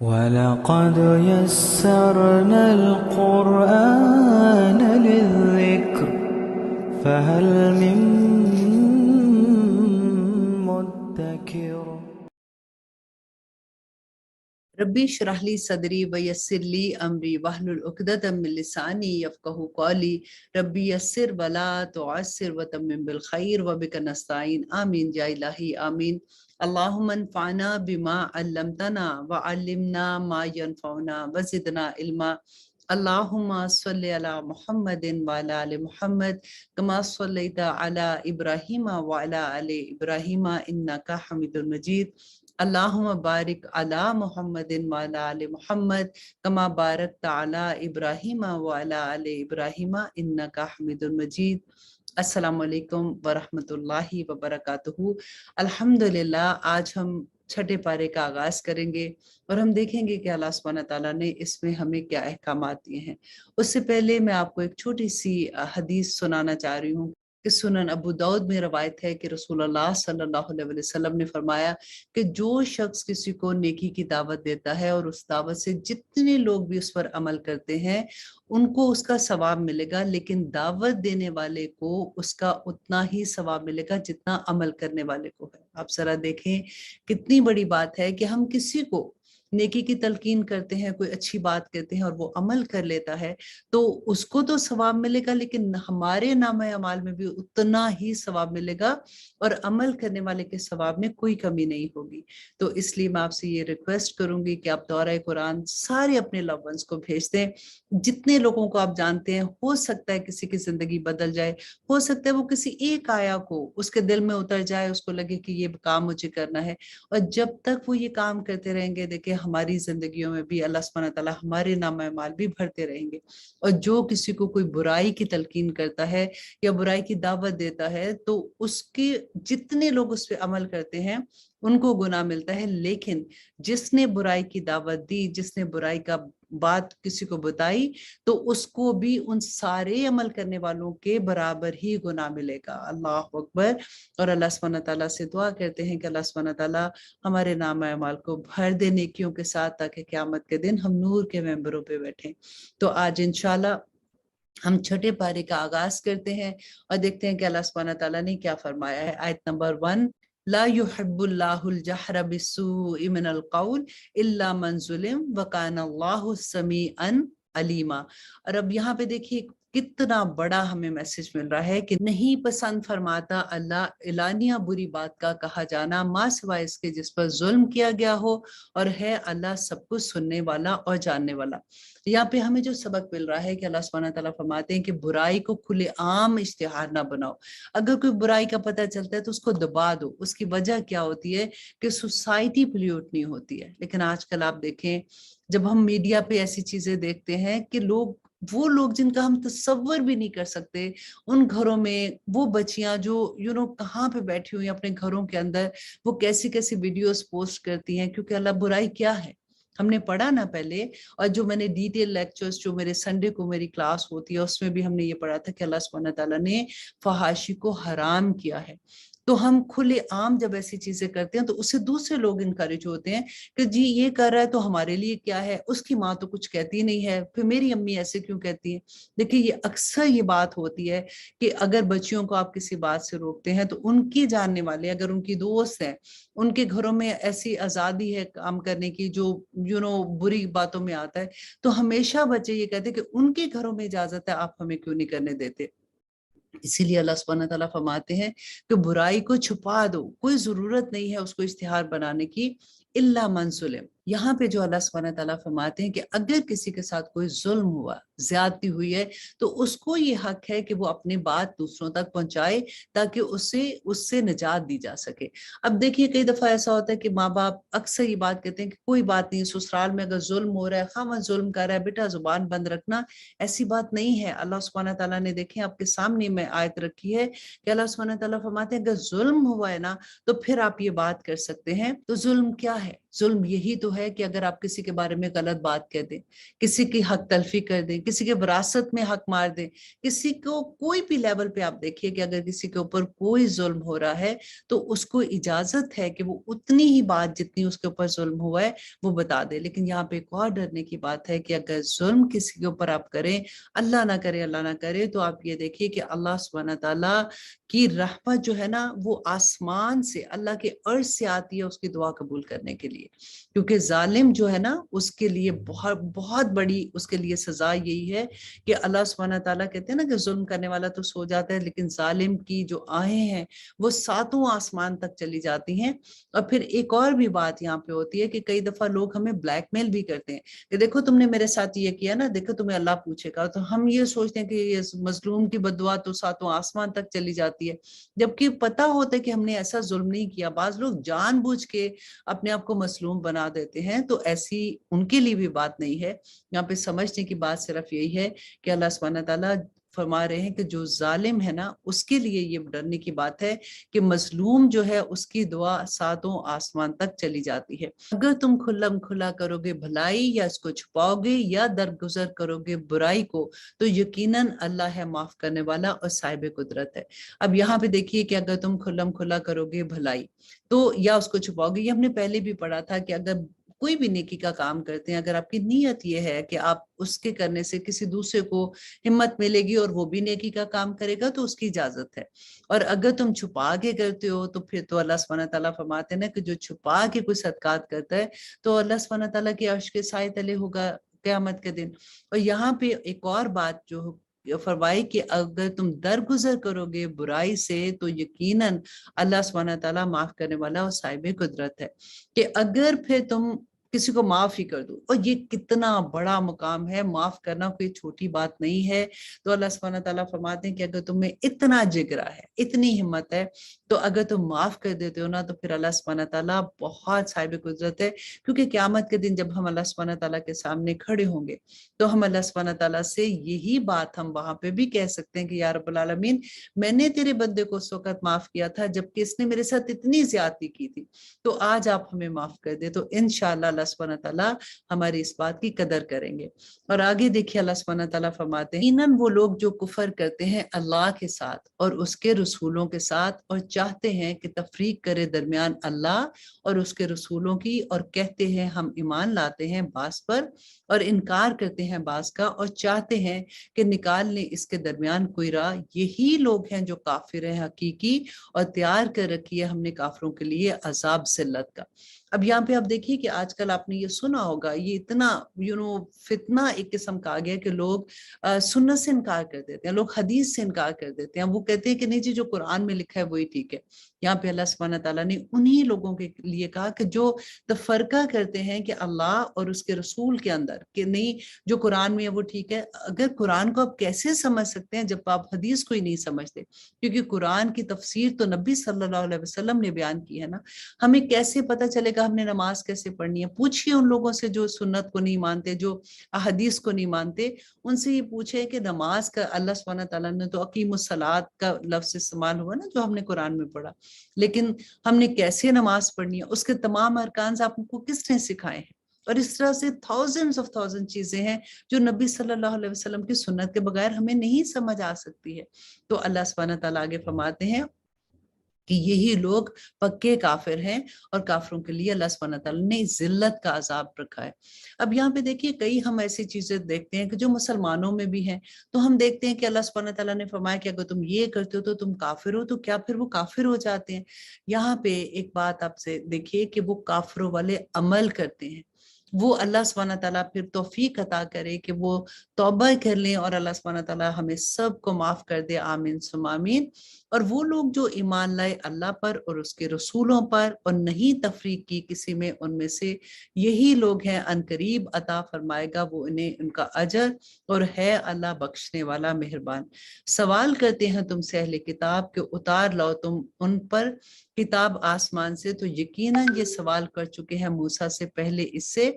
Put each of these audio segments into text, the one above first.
وَلَقَدْ يَسَّرْنَا الْقُرْآنَ لِلذِّكْرِ فَهَلْ مِن مُّدَّكِرٍ۔ ربی اشرح لی صدری ویسر لی امری واحلل عقدۃ من لسانی یفقہوا قولی ربی یسر ولا تعسر وتمم بالخیر وبک نستعین آمین یا الہی آمین۔ اللہم انفعنا بما علمتنا وعلمنا ما ینفعنا وزدنا علما۔ اللہم صلی علی محمد وعلی آل محمد کما صلیت علی ابراہیم وعلی آل ابراہیم انک حمید مجید۔ اللہم بارک علی محمد وعلی آل محمد کما بارکت علی ابراہیم وعلی آل ابراہیم انک حمید مجید۔ السلام علیکم ورحمۃ اللہ وبرکاتہ۔ الحمدللہ آج ہم چھٹے پارے کا آغاز کریں گے اور ہم دیکھیں گے کہ اللہ سبحانہ تعالیٰ نے اس میں ہمیں کیا احکامات دیے ہیں۔ اس سے پہلے میں آپ کو ایک چھوٹی سی حدیث سنانا چاہ رہی ہوں کہ سنن ابو داؤد میں روایت ہے کہ رسول اللہ صلی اللہ علیہ وسلم نے فرمایا کہ جو شخص کسی کو نیکی کی دعوت دیتا ہے اور اس دعوت سے جتنے لوگ بھی اس پر عمل کرتے ہیں ان کو اس کا ثواب ملے گا، لیکن دعوت دینے والے کو اس کا اتنا ہی ثواب ملے گا جتنا عمل کرنے والے کو ہے۔ آپ ذرا دیکھیں کتنی بڑی بات ہے کہ ہم کسی کو نیکی کی تلقین کرتے ہیں، کوئی اچھی بات کہتے ہیں اور وہ عمل کر لیتا ہے تو اس کو تو ثواب ملے گا، لیکن ہمارے نامہ اعمال میں بھی اتنا ہی ثواب ملے گا اور عمل کرنے والے کے ثواب میں کوئی کمی نہیں ہوگی۔ تو اس لیے میں آپ سے یہ ریکویسٹ کروں گی کہ آپ دورہ قرآن سارے اپنے لو ونس کو بھیج دیں، جتنے لوگوں کو آپ جانتے ہیں۔ ہو سکتا ہے کسی کی زندگی بدل جائے، ہو سکتا ہے وہ کسی ایک آیا کو اس کے دل میں اتر جائے، اس کو لگے کہ یہ کام مجھے کرنا ہے، اور جب تک وہ یہ کام کرتے رہیں گے دیکھیں ہماری زندگیوں میں بھی اللہ سبحانہ تعالیٰ ہمارے نامہ اعمال بھی بھرتے رہیں گے۔ اور جو کسی کو کوئی برائی کی تلقین کرتا ہے یا برائی کی دعوت دیتا ہے تو اس کے جتنے لوگ اس پہ عمل کرتے ہیں ان کو گناہ ملتا ہے، لیکن جس نے برائی کی دعوت دی، جس نے برائی کا بات کسی کو بتائی تو اس کو بھی ان سارے عمل کرنے والوں کے برابر ہی گناہ ملے گا۔ اللہ اکبر۔ اور اللہ سبحانہ تعالیٰ سے دعا کرتے ہیں کہ اللہ سبحانہ تعالیٰ ہمارے نامہ اعمال کو بھر دے نیکیوں کے ساتھ تاکہ قیامت کے دن ہم نور کے ممبروں پہ بیٹھیں۔ تو آج انشاءاللہ ہم چھٹے پارے کا آغاز کرتے ہیں اور دیکھتے ہیں کہ اللہ سبحانہ تعالیٰ نے کیا فرمایا ہے۔ آیت نمبر 1، لا يحب اللہ الجہر بالسوء من القول الا من ظلم وکان اللہ سمیعا علیما۔ اور اب یہاں پہ دیکھیے کتنا بڑا ہمیں میسج مل رہا ہے کہ نہیں پسند فرماتا اللہ اعلانیہ بری بات کا کہا جانا ماں سوائے اس کے جس پر ظلم کیا گیا ہو، اور ہے اللہ سب کچھ سننے والا اور جاننے والا۔ یہاں پہ ہمیں جو سبق مل رہا ہے کہ اللہ سبحانہ تعالیٰ فرماتے ہیں کہ برائی کو کھلے عام اشتہار نہ بناؤ۔ اگر کوئی برائی کا پتہ چلتا ہے تو اس کو دبا دو۔ اس کی وجہ کیا ہوتی ہے کہ سوسائٹی پلیوٹ نہیں ہوتی ہے۔ لیکن آج کل آپ دیکھیں جب ہم میڈیا پہ ایسی چیزیں دیکھتے ہیں کہ وہ لوگ جن کا ہم تصور بھی نہیں کر سکتے، ان گھروں میں وہ بچیاں جو کہاں پہ بیٹھی ہوئی ہیں اپنے گھروں کے اندر، وہ کیسی کیسی ویڈیوز پوسٹ کرتی ہیں، کیونکہ اللہ برائی کیا ہے ہم نے پڑھا نا پہلے، اور جو میں نے ڈیٹیل لیکچرز جو میرے سنڈے کو میری کلاس ہوتی ہے اس میں بھی ہم نے یہ پڑھا تھا کہ اللہ سبحانہ تعالیٰ نے فحاشی کو حرام کیا ہے۔ تو ہم کھلے عام جب ایسی چیزیں کرتے ہیں تو اسے دوسرے لوگ انکریج ہوتے ہیں کہ جی یہ کر رہا ہے تو ہمارے لیے کیا ہے، اس کی ماں تو کچھ کہتی نہیں ہے، پھر میری امی ایسے کیوں کہتی ہیں۔ دیکھیں یہ اکثر یہ بات ہوتی ہے کہ اگر بچیوں کو آپ کسی بات سے روکتے ہیں تو ان کی جاننے والے اگر ان کی دوست ہیں، ان کے گھروں میں ایسی آزادی ہے کام کرنے کی جو بری باتوں میں آتا ہے، تو ہمیشہ بچے یہ کہتے ہیں کہ ان کے گھروں میں اجازت ہے آپ ہمیں کیوں نہیں کرنے دیتے۔ اسی لیے اللہ سبحانہ تعالیٰ فرماتے ہیں کہ برائی کو چھپا دو، کوئی ضرورت نہیں ہے اس کو اشتہار بنانے کی، الا من ظلم۔ یہاں پہ جو اللہ سبحانہ تعالیٰ فرماتے ہیں کہ اگر کسی کے ساتھ کوئی ظلم ہوا، زیادتی ہوئی ہے، تو اس کو یہ حق ہے کہ وہ اپنی بات دوسروں تک پہنچائے تاکہ اس سے نجات دی جا سکے۔ اب دیکھیے کئی دفعہ ایسا ہوتا ہے کہ ماں باپ اکثر یہ بات کہتے ہیں کہ کوئی بات نہیں، سسرال میں اگر ظلم ہو رہا ہے، خاوند ظلم کر رہا ہے، بیٹا زبان بند رکھنا، ایسی بات نہیں ہے۔ اللہ سبحانہ تعالیٰ نے دیکھیں آپ کے سامنے میں آیت رکھی ہے کہ اللہ سبحانہ تعالیٰ فرماتے ہیں اگر ظلم ہوا ہے نا تو پھر آپ یہ بات کر سکتے ہیں۔ تو ظلم کیا ہے؟ ظلم یہی تو ہے کہ اگر آپ کسی کے بارے میں غلط بات کہہ دیں، کسی کی حق تلفی کر دیں، کسی کے وراثت میں حق مار دیں، کسی کو کوئی بھی لیول پہ آپ دیکھیے کہ اگر کسی کے اوپر کوئی ظلم ہو رہا ہے تو اس کو اجازت ہے کہ وہ اتنی ہی بات جتنی اس کے اوپر ظلم ہوا ہے وہ بتا دے۔ لیکن یہاں پہ ایک اور ڈرنے کی بات ہے کہ اگر ظلم کسی کے اوپر آپ کریں، اللہ نہ کرے اللہ نہ کرے، تو آپ یہ دیکھیے کہ اللہ سبحانہ تعالیٰ کی رحمت جو ہے نا وہ آسمان سے، اللہ کے عرش سے آتی ہے اس کی دعا قبول کرنے کے لیے، کیونکہ ظالم جو ہے نا اس کے لیے بہت بہت بڑی اس کے لیے سزا یہی ہے کہ اللہ سبحانہ تعالیٰ کہتے ہیں نا کہ ظلم کرنے والا تو سو جاتا ہے، لیکن ظالم کی جو آہیں ہیں وہ ساتوں آسمان تک چلی جاتی ہیں۔ اور پھر ایک اور بھی بات یہاں پہ ہوتی ہے کہ کئی دفعہ لوگ ہمیں بلیک میل بھی کرتے ہیں کہ دیکھو تم نے میرے ساتھ یہ کیا نا، دیکھو تمہیں اللہ پوچھے گا، تو ہم یہ سوچتے ہیں کہ یہ مظلوم کی بددعا تو ساتوں آسمان تک چلی جاتی ہے، جبکہ پتہ ہوتا ہے کہ ہم نے ایسا ظلم نہیں کیا۔ بعض لوگ جان بوجھ کے اپنے آپ کو مظلوم بنا دیتے ہیں، تو ایسی ان کے لیے بھی بات نہیں ہے۔ یہاں پہ سمجھنے کی بات صرف یہی ہے کہ اللہ سبحانہ تعالیٰ فرما رہے ہیں کہ جو ظالم ہے نا اس کے لیے یہ ڈرنے کی بات ہے کہ مظلوم جو ہے اس کی دعا ساتوں آسمان تک چلی جاتی ہے۔ اگر تم کھلم کھلا کرو گے بھلائی یا اس کو چھپاؤ گے یا درگزر کرو گے برائی کو، تو یقیناً اللہ ہے معاف کرنے والا اور صاحب قدرت ہے۔ اب یہاں پہ دیکھیے کہ اگر تم کھلم کھلا کرو گے بھلائی تو یا اس کو چھپاؤ گے، یہ ہم نے پہلے بھی پڑھا تھا کہ اگر کوئی بھی نیکی کا کام کرتے ہیں، اگر آپ کی نیت یہ ہے کہ آپ اس کے کرنے سے کسی دوسرے کو ہمت ملے گی اور وہ بھی نیکی کا کام کرے گا تو اس کی اجازت ہے، اور اگر تم چھپا کے کرتے ہو تو پھر تو اللہ سبحانہ تعالیٰ فرماتے ہیں نا کہ جو چھپا کے کوئی صدقات کرتا ہے تو اللہ سبحانہ تعالیٰ کے عرش کے سائے تلے ہوگا قیامت کے دن۔ اور یہاں پہ ایک اور بات جو فرمائی کہ اگر تم درگزر کرو گے برائی سے تو یقیناً اللہ سبحانہ تعالیٰ معاف کرنے والا اور صاحب قدرت ہے، کہ اگر پھر تم کسی کو معاف ہی کر دو، اور یہ کتنا بڑا مقام ہے، معاف کرنا کوئی چھوٹی بات نہیں ہے۔ تو اللہ سبحانہ تعالیٰ فرماتے ہیں کہ اگر تمہیں اتنا جگرا ہے، اتنی ہمت ہے، تو اگر تم معاف کر دیتے ہو نا تو پھر اللہ سبحانہ تعالیٰ بہت صاحب قدرت ہے، کیونکہ قیامت کے دن جب ہم اللہ سبحانہ تعالیٰ کے سامنے کھڑے ہوں گے تو ہم اللہ سبحانہ تعالیٰ سے یہی بات ہم وہاں پہ بھی کہہ سکتے ہیں کہ یا رب العالمین، میں نے تیرے بندے کو اس وقت معاف کیا تھا جبکہ اس نے میرے ساتھ اتنی زیادتی کی تھی، تو آج آپ ہمیں معاف کر دے، تو انشاءاللہ اللہ سبحانہ تعالیٰ ہماری اس بات کی قدر کریں گے۔ اور آگے دیکھیے اللہ سبحانہ تعالیٰ فرماتے ہیں یقیناً وہ لوگ جو کفر کرتے ہیں اللہ کے ساتھ اور اس کے رسولوں کے ساتھ اور چاہتے ہیں کہ تفریق کرے درمیان اللہ اور اس کے رسولوں کی، اور کہتے ہیں ہم ایمان لاتے ہیں بعض پر اور انکار کرتے ہیں بعض کا، اور چاہتے ہیں کہ نکال لیں اس کے درمیان کوئی راہ، یہی لوگ ہیں جو کافر ہیں حقیقی، اور تیار کر رکھی ہے ہم نے کافروں کے لیے عذاب ذلت کا۔ اب یہاں پہ آپ دیکھیے کہ آج کل آپ نے یہ سنا ہوگا، یہ اتنا فتنہ ایک قسم کا آ گیا کہ لوگ سنت سے انکار کر دیتے ہیں، لوگ حدیث سے انکار کر دیتے ہیں، وہ کہتے ہیں کہ نہیں جی جو قرآن میں لکھا ہے وہی ٹھیک ہے۔ یہاں پہ اللہ سبحانہ تعالیٰ نے انہی لوگوں کے لیے کہا کہ جو تفرقہ کرتے ہیں کہ اللہ اور اس کے رسول کے اندر کہ نہیں جو قرآن میں ہے وہ ٹھیک ہے۔ اگر قرآن کو آپ کیسے سمجھ سکتے ہیں جب آپ حدیث کو ہی نہیں سمجھتے، کیونکہ قرآن کی تفسیر تو نبی صلی اللہ علیہ وسلم نے بیان کی ہے نا، ہمیں کیسے پتہ چلے گا ہم نے نماز کیسے پڑھنی ہے؟ پوچھئے ان لوگوں سے جو سنت کو نہیں مانتے، جو حدیث کو نہیں مانتے، ان سے یہ پوچھے کہ نماز کا اللہ سبحانہ تعالیٰ نے تو اقیم الصلاۃ کا لفظ استعمال ہوا نا جو ہم نے قرآن میں پڑھا، لیکن ہم نے کیسے نماز پڑھنی ہے، اس کے تمام ارکان آپ کو کس نے سکھائے ہیں؟ اور اس طرح سے تھاؤزنڈ چیزیں ہیں جو نبی صلی اللہ علیہ وسلم کی سنت کے بغیر ہمیں نہیں سمجھ آ سکتی ہے۔ تو اللہ سبحانہ تعالیٰ آگے فرماتے ہیں کہ یہی لوگ پکے کافر ہیں، اور کافروں کے لیے اللہ سبحانہ تعالیٰ نے ذلت کا عذاب رکھا ہے۔ اب یہاں پہ دیکھیے کئی ہم ایسی چیزیں دیکھتے ہیں کہ جو مسلمانوں میں بھی ہیں، تو ہم دیکھتے ہیں کہ اللہ سبحانہ تعالیٰ نے فرمایا کہ اگر تم یہ کرتے ہو تو تم کافر ہو، تو کیا پھر وہ کافر ہو جاتے ہیں؟ یہاں پہ ایک بات آپ سے دیکھیے کہ وہ کافروں والے عمل کرتے ہیں، وہ اللہ سبحانہ تعالیٰ پھر توفیق عطا کرے کہ وہ توبہ کر لیں، اور اللہ سبحانہ تعالیٰ ہمیں سب کو معاف کر دے، آمین ثم آمین۔ اور وہ لوگ جو ایمان لائے اللہ پر اور اس کے رسولوں پر اور نہیں تفریق کی کسی میں، ان میں سے یہی لوگ ہیں ان قریب عطا فرمائے گا وہ انہیں ان کا اجر، اور ہے اللہ بخشنے والا مہربان۔ سوال کرتے ہیں تم سے اہل کتاب کہ اتار لاؤ تم ان پر کتاب آسمان سے، تو یقیناً یہ سوال کر چکے ہیں موسیٰ سے پہلے اس سے،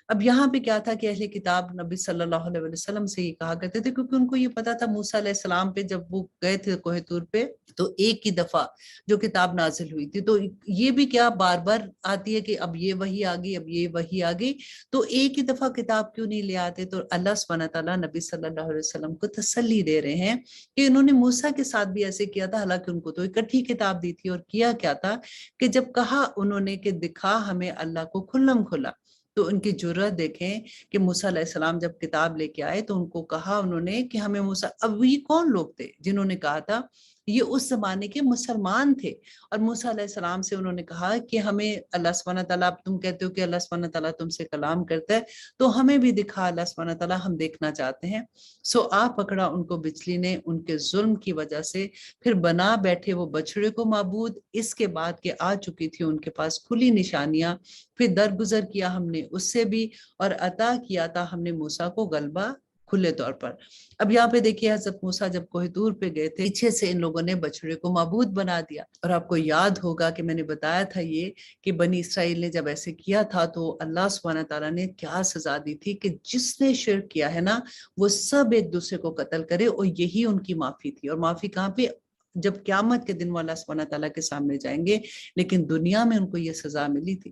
اب یہاں پہ کیا تھا کہ اہل کتاب نبی صلی اللہ علیہ وسلم سے یہ کہا کرتے تھے، کیونکہ ان کو یہ پتا تھا موسیٰ علیہ السلام پہ جب وہ گئے تھے کوہ طور پہ تو ایک ہی دفعہ جو کتاب نازل ہوئی تھی، تو یہ بھی کیا بار بار آتی ہے کہ اب یہ وحی آ گئی، اب یہ وحی آ گئی، تو ایک ہی دفعہ کتاب کیوں نہیں لے آتے؟ تو اللہ سبحانہ تعالیٰ نبی صلی اللہ علیہ وسلم کو تسلی دے رہے ہیں کہ انہوں نے موسیٰ کے ساتھ بھی ایسے کیا تھا، حالانکہ ان کو تو اکٹھی کتاب دی تھی، اور کیا کیا تھا کہ جب کہا انہوں نے کہ دکھا ہمیں اللہ کو کھلم کھلا، تو ان کی جرأت دیکھیں کہ موسیٰ علیہ السلام جب کتاب لے کے آئے تو ان کو کہا انہوں نے کہ ہمیں موسیٰ، اب یہ کون لوگ تھے جنہوں نے کہا تھا؟ یہ اس زمانے کے مسلمان تھے، اور موسیٰ علیہ السلام سے انہوں نے کہا کہ ہمیں اللہ سبحانہ تعالیٰ، تم کہتے ہو کہ اللہ سبحانہ تعالیٰ تم سے کلام کرتا ہے، تو ہمیں بھی دکھا اللہ سبحانہ تعالیٰ، ہم دیکھنا چاہتے ہیں۔ سو آپ پکڑا ان کو بجلی نے ان کے ظلم کی وجہ سے، پھر بنا بیٹھے وہ بچڑے کو معبود، اس کے بعد کہ آ چکی تھی ان کے پاس کھلی نشانیاں، پھر درگزر کیا ہم نے اس سے بھی، اور عطا کیا تھا ہم نے موسیٰ کو غلبہ کھلے طور پر۔ اب یہاں پہ دیکھیے حضرت موسیٰ جب کوہ طور پہ گئے تھے، پیچھے سے ان لوگوں نے بچڑے کو معبود بنا دیا، اور آپ کو یاد ہوگا کہ میں نے بتایا تھا یہ کہ بنی اسرائیل نے جب ایسے کیا تھا تو اللہ سبحانہ تعالیٰ نے کیا سزا دی تھی کہ جس نے شرک کیا ہے نا وہ سب ایک دوسرے کو قتل کرے، اور یہی ان کی معافی تھی۔ اور معافی کہاں پہ؟ جب قیامت کے دن وہ اللہ سبحانہ تعالیٰ کے سامنے جائیں گے، لیکن دنیا میں ان کو یہ سزا ملی تھی۔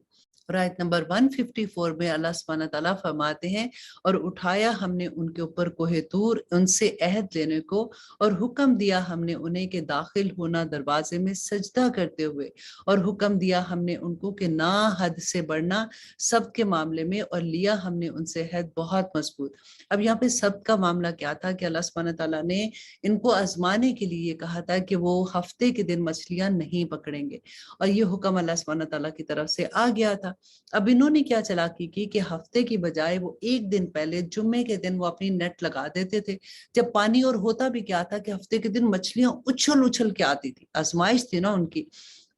اور آیت نمبر 154 میں اللہ سبحانہ تعالیٰ فرماتے ہیں، اور اٹھایا ہم نے ان کے اوپر کوہ طور ان سے عہد لینے کو، اور حکم دیا ہم نے انہیں کہ داخل ہونا دروازے میں سجدہ کرتے ہوئے، اور حکم دیا ہم نے ان کو کہ نہ حد سے بڑھنا سب کے معاملے میں، اور لیا ہم نے ان سے عہد بہت مضبوط۔ اب یہاں پہ سب کا معاملہ کیا تھا کہ اللہ سبحانہ تعالیٰ نے ان کو آزمانے کے لیے کہا تھا کہ وہ ہفتے کے دن مچھلیاں نہیں پکڑیں گے، اور یہ حکم اللہ سبحانہ تعالیٰ کی طرف سے آ گیا تھا۔ اب انہوں نے کیا چالاکی کی کہ ہفتے کی بجائے وہ ایک دن پہلے جمعے کے دن وہ اپنی نیٹ لگا دیتے تھے، جب پانی، اور ہوتا بھی کیا تھا کہ ہفتے کے دن مچھلیاں اچھل اچھل کے آتی تھی، آزمائش تھی نا ان کی،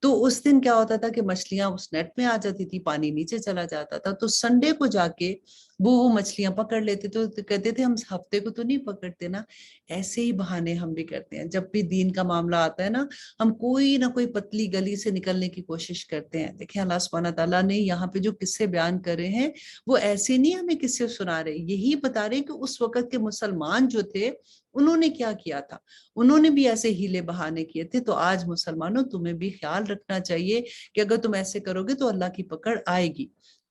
تو اس دن کیا ہوتا تھا کہ مچھلیاں اس نیٹ میں آ جاتی تھی، پانی نیچے چلا جاتا تھا، تو سنڈے کو جا کے وہ مچھلیاں پکڑ لیتے، تو کہتے تھے ہم ہفتے کو تو نہیں پکڑتے نا۔ ایسے ہی بہانے ہم بھی کرتے ہیں، جب بھی دین کا معاملہ آتا ہے نا، ہم کوئی نہ کوئی پتلی گلی سے نکلنے کی کوشش کرتے ہیں۔ دیکھیں اللہ سبحانہ تعالیٰ نے یہاں پہ جو قصے بیان کر رہے ہیں وہ ایسے نہیں ہمیں قصے سنا رہے، یہی بتا رہے ہیں کہ اس وقت کے مسلمان جو تھے انہوں نے کیا کیا تھا، انہوں نے بھی ایسے ہیلے بہانے کیے تھے۔ تو آج مسلمانوں تمہیں بھی خیال رکھنا چاہیے کہ اگر تم ایسے کرو گے تو اللہ کی پکڑ آئے گی۔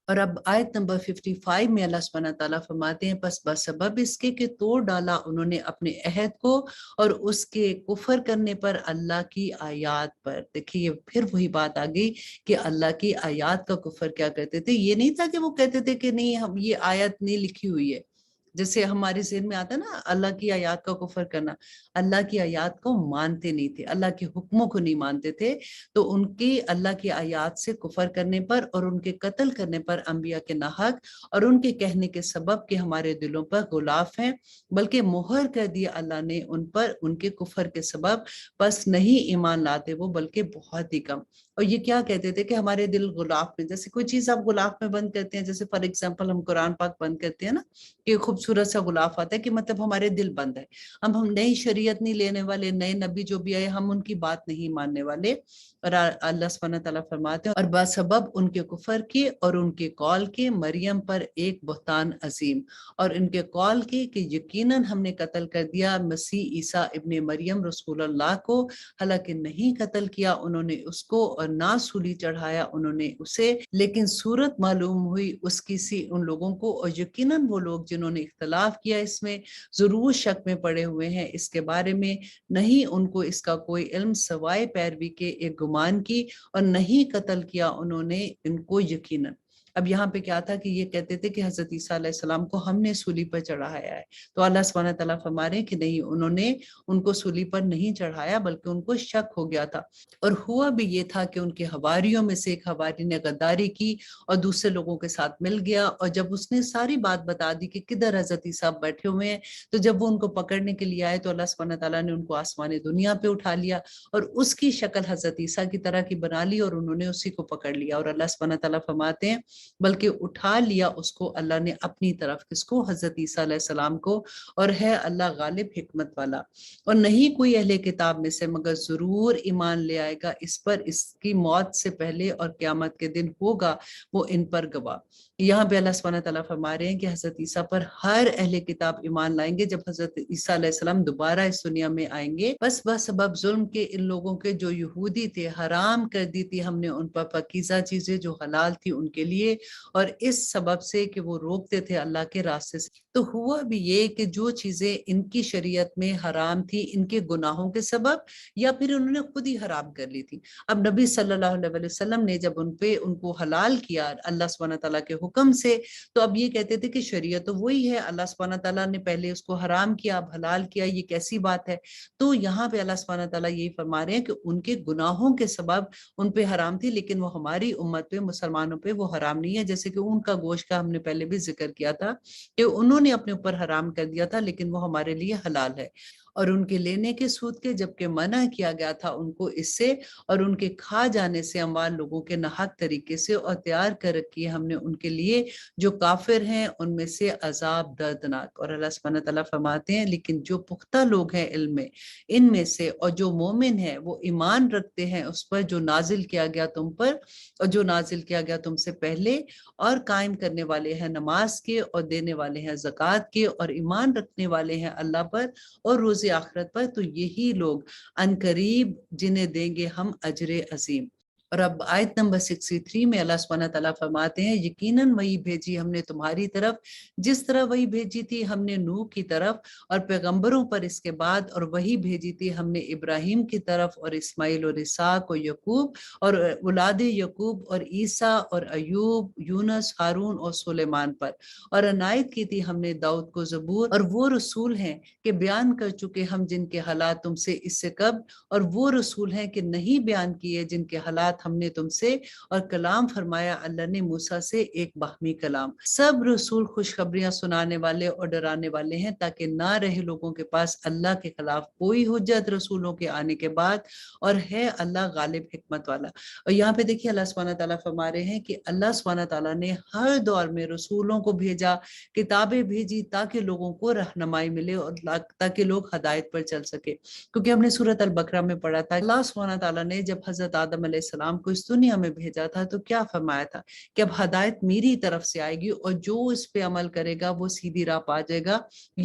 اور اب آیت نمبر 55 میں اللہ سبحانہ تعالیٰ فرماتے ہیں، پس بسبب اس کے کہ توڑ ڈالا انہوں نے اپنے عہد کو، اور اس کے کفر کرنے پر اللہ کی آیات پر۔ دیکھیے پھر وہی بات آ گئی کہ اللہ کی آیات کا کفر کیا کرتے تھے، یہ نہیں تھا کہ وہ کہتے تھے کہ نہیں ہم یہ آیت نہیں لکھی ہوئی ہے، جیسے ہمارے ذہن میں آتا ہے نا اللہ کی آیات کا کفر کرنا، اللہ کی آیات کو مانتے نہیں تھے، اللہ کے حکموں کو نہیں مانتے تھے، تو ان کی اللہ کی آیات سے کفر کرنے پر اور ان کے قتل کرنے پر انبیاء کے ناحق، اور ان کے کہنے کے سبب کہ ہمارے دلوں پر غلاف ہیں، بلکہ مہر کر دیا اللہ نے ان پر ان کے کفر کے سبب، بس نہیں ایمان لاتے وہ بلکہ بہت ہی کم۔ اور یہ کیا کہتے تھے کہ ہمارے دل غلاف میں، جیسے کوئی چیز آپ غلاف میں بند کرتے ہیں، جیسے فار ایگزامپل ہم قرآن پاک بند کرتے ہیں نا، کہ خوبصورت سا غلاف آتا ہے کہ مطلب ہمارے دل بند ہے، ہم نئی شریعت نہیں لینے والے، نئے نبی جو بھی آئے ہم ان کی بات نہیں ماننے والے۔ اور اللہ سبحانہ تعالیٰ فرماتے ہیں، اور بسبب ان کے کفر کے اور ان کے قول کے مریم پر ایک بہتان عظیم، اور ان کے قول کے کہ یقیناً ہم نے قتل کر دیا مسیح عیسیٰ ابن مریم رسول اللہ کو، حالانکہ نہیں قتل کیا انہوں نے اس کو، اور نہ سولی چڑھایا انہوں نے اسے، لیکن صورت معلوم ہوئی اس کی سی ان لوگوں کو، اور یقیناً وہ لوگ جنہوں نے اختلاف کیا اس میں ضرور شک میں پڑے ہوئے ہیں اس کے بارے میں، نہیں ان کو اس کا کوئی علم سوائے پیروی کے ایک گمان کی، اور نہیں قتل کیا انہوں نے ان کو یقیناً۔ اب یہاں پہ کیا تھا کہ یہ کہتے تھے کہ حضرت عیسیٰ علیہ السلام کو ہم نے سولی پر چڑھایا ہے، تو اللہ سبحانہ تعالیٰ فرما رہے ہیں کہ نہیں، انہوں نے ان کو سولی پر نہیں چڑھایا بلکہ ان کو شک ہو گیا تھا، اور ہوا بھی یہ تھا کہ ان کے حواریوں میں سے ایک حواری نے غداری کی اور دوسرے لوگوں کے ساتھ مل گیا، اور جب اس نے ساری بات بتا دی کہ کدھر حضرت عیسیٰ بیٹھے ہوئے ہیں، تو جب وہ ان کو پکڑنے کے لیے آئے تو اللہ سبحانہ تعالیٰ نے ان کو آسمان دنیا پہ اٹھا لیا، اور اس کی شکل حضرت عیسیٰ کی طرح کی بنا لی، اور انہوں نے اسی کو پکڑ لیا۔ اور اللہ سبحانہ تعالیٰ فرماتے ہیں بلکہ اٹھا لیا اس کو اللہ نے اپنی طرف، کس کو؟ حضرت عیسیٰ علیہ السلام کو، اور ہے اللہ غالب حکمت والا۔ اور نہیں کوئی اہل کتاب میں سے مگر ضرور ایمان لے آئے گا اس پر، اس کی موت سے پہلے، اور قیامت کے دن ہوگا وہ ان پر گواہ۔ یہاں پہ اللہ سبحانہ تعالیٰ فرما رہے ہیں کہ حضرت عیسیٰ پر ہر اہل کتاب ایمان لائیں گے جب حضرت عیسیٰ علیہ السلام دوبارہ اس دنیا میں آئیں گے۔ بس سبب ظلم کے ان لوگوں کے جو یہودی تھے، حرام کر دی تھی ہم نے ان پر پاکیزہ چیزیں جو حلال تھی ان کے لیے، اور اس سبب سے کہ وہ روکتے تھے اللہ کے راستے سے۔ تو ہوا بھی یہ کہ جو چیزیں ان کی شریعت میں حرام تھی ان کے گناہوں کے سبب، یا پھر انہوں نے خود ہی حرام کر لی تھی، اب نبی صلی اللہ علیہ وسلم نے جب ان کو حلال کیا اللہ سبحانہ تعالیٰ کے حکم سے، تو اب یہ کہتے تھے کہ شریعت تو وہی ہے، اللہ سبحانہ تعالیٰ نے پہلے اس کو حرام کیا اب حلال کیا، یہ کیسی بات ہے؟ تو یہاں پہ اللہ سبحانہ تعالیٰ یہی فرما رہے ہیں کہ ان کے گناہوں کے سبب ان پہ حرام تھی، لیکن وہ ہماری امت پہ، مسلمانوں پہ وہ حرام نہیں ہے۔ جیسے کہ ان کا گوشت کا ہم نے پہلے بھی ذکر کیا تھا کہ انہوں نے اپنے اوپر حرام کر دیا تھا، لیکن وہ ہمارے لیے حلال ہے۔ اور ان کے لینے کے سود کے جبکہ منع کیا گیا تھا ان کو اس سے، اور ان کے کھا جانے سے اموال لوگوں کے ناحق طریقے سے، اور تیار کر رکھی ہے ہم نے ان کے لیے جو کافر ہیں ان میں سے عذاب دردناک۔ اور اللہ سبحانہ تعالیٰ فرماتے ہیں لیکن جو پختہ لوگ ہیں علم میں ان میں سے، اور جو مومن ہیں وہ ایمان رکھتے ہیں اس پر جو نازل کیا گیا تم پر، اور جو نازل کیا گیا تم سے پہلے، اور قائم کرنے والے ہیں نماز کے، اور دینے والے ہیں زکوٰۃ کے، اور ایمان رکھنے والے ہیں اللہ پر اور روز آخرت پر، تو یہی لوگ عنقریب جنہیں دیں گے ہم اجر عظیم۔ اور اب آیت نمبر 63 میں اللہ سبحانہ تعالیٰ فرماتے ہیں یقیناً وہی بھیجی ہم نے تمہاری طرف جس طرح وہی بھیجی تھی ہم نے نوح کی طرف اور پیغمبروں پر اس کے بعد، اور وہی بھیجی تھی ہم نے ابراہیم کی طرف اور اسماعیل اور اسحاق اور یعقوب اور اولاد یعقوب اور عیسیٰ اور ایوب، یونس، ہارون اور سلیمان پر، اور عنایت کی تھی ہم نے داؤد کو زبور، اور وہ رسول ہیں کہ بیان کر چکے ہم جن کے حالات تم سے اس سے قبل، اور وہ رسول ہیں کہ نہیں بیان کیے جن کے حالات ہم نے تم سے، اور کلام فرمایا اللہ نے موسیٰ سے ایک باہمی کلام۔ سب رسول خوشخبریاں سنانے والے اور ڈرانے والے ہیں تاکہ نہ رہے لوگوں کے پاس اللہ کے خلاف کوئی حجت رسولوں کے آنے کے بعد، اور ہے اللہ غالب حکمت والا۔ اور یہاں پہ دیکھیے اللہ سبحانہ تعالیٰ فرما رہے ہیں کہ اللہ سبحانہ تعالیٰ نے ہر دور میں رسولوں کو بھیجا، کتابیں بھیجی تاکہ لوگوں کو رہنمائی ملے اور تاکہ لوگ ہدایت پر چل سکے۔ کیونکہ ہم نے سورۃ البقرہ میں پڑھا تھا اللہ سبحانہ تعالیٰ نے جب حضرت آدم علیہ السلام کو اس دنیا میں بھیجا تھا تو کیا فرمایا تھا کہ اب ہدایت میری طرف سے آئے گی اور جو اس پہ عمل کرے گا وہ سیدھی راہ پا جائے گا۔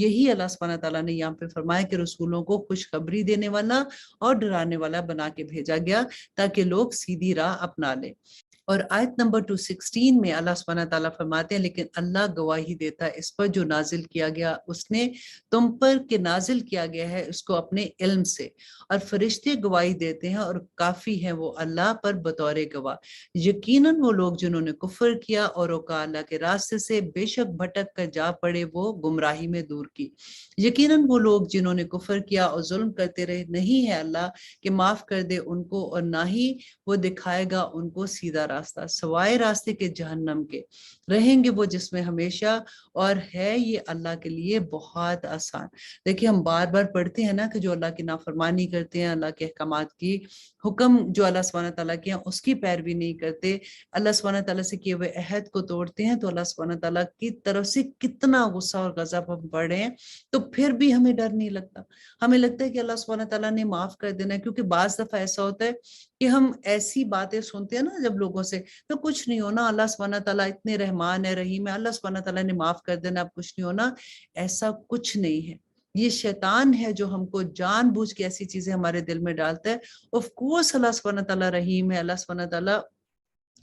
یہی اللہ سبحانہ تعالیٰ نے یہاں پہ فرمایا کہ رسولوں کو خوشخبری دینے والا اور ڈرانے والا بنا کے بھیجا گیا تاکہ لوگ سیدھی راہ اپنا لیں۔ اور آیت نمبر 216 میں اللہ سبحانہ تعالیٰ فرماتے ہیں لیکن اللہ گواہی دیتا ہے اس پر جو نازل کیا گیا اس نے تم پر کہ نازل کیا گیا ہے اس کو اپنے علم سے، اور فرشتے گواہی دیتے ہیں اور کافی ہیں وہ اللہ پر بطور گواہ۔ یقیناً وہ لوگ جنہوں نے کفر کیا اور روکا اللہ کے راستے سے، بے شک بھٹک کر جا پڑے وہ گمراہی میں دور کی۔ یقیناً وہ لوگ جنہوں نے کفر کیا اور ظلم کرتے رہے، نہیں ہے اللہ کہ معاف کر دے ان کو، اور نہ ہی وہ دکھائے گا ان کو سیدھا راستہ، سوائے راستے کے جہنم کے رہیں گے وہ جس میں ہمیشہ، اور ہے یہ اللہ کے لیے بہت آسان۔ دیکھیں ہم بار بار پڑھتے ہیں نا کہ جو اللہ کی نافرمانی کرتے ہیں، اللہ کے احکامات کی حکم جو اللہ سبحانہ تعالیٰ کے ہیں اس کی پیروی نہیں کرتے، اللہ سبحانہ تعالیٰ سے کیے ہوئے عہد کو توڑتے ہیں، تو اللہ سبحانہ تعالیٰ کی طرف سے کتنا غصہ اور غضب ہم پڑھ رہے ہیں، تو پھر بھی ہمیں ڈر نہیں لگتا۔ ہمیں لگتا ہے کہ اللہ سبحانہ تعالیٰ نے معاف کر دینا ہے، کیونکہ بعض دفعہ ایسا ہوتا ہے کہ ہم ایسی باتیں سنتے ہیں نا جب لوگوں سے تو کچھ نہیں ہونا، اللہ سبحانہ تعالیٰ اتنے رحمان ہے، رحیم ہے، اللہ سبحانہ تعالیٰ نے معاف کر دینا، اب کچھ نہیں ہونا۔ ایسا کچھ نہیں ہے، یہ شیطان ہے جو ہم کو جان بوجھ کے ایسی چیزیں ہمارے دل میں ڈالتا ہے۔ آف کورس اللہ سبحانہ تعالیٰ رحیم ہے، اللہ سبحانہ تعالیٰ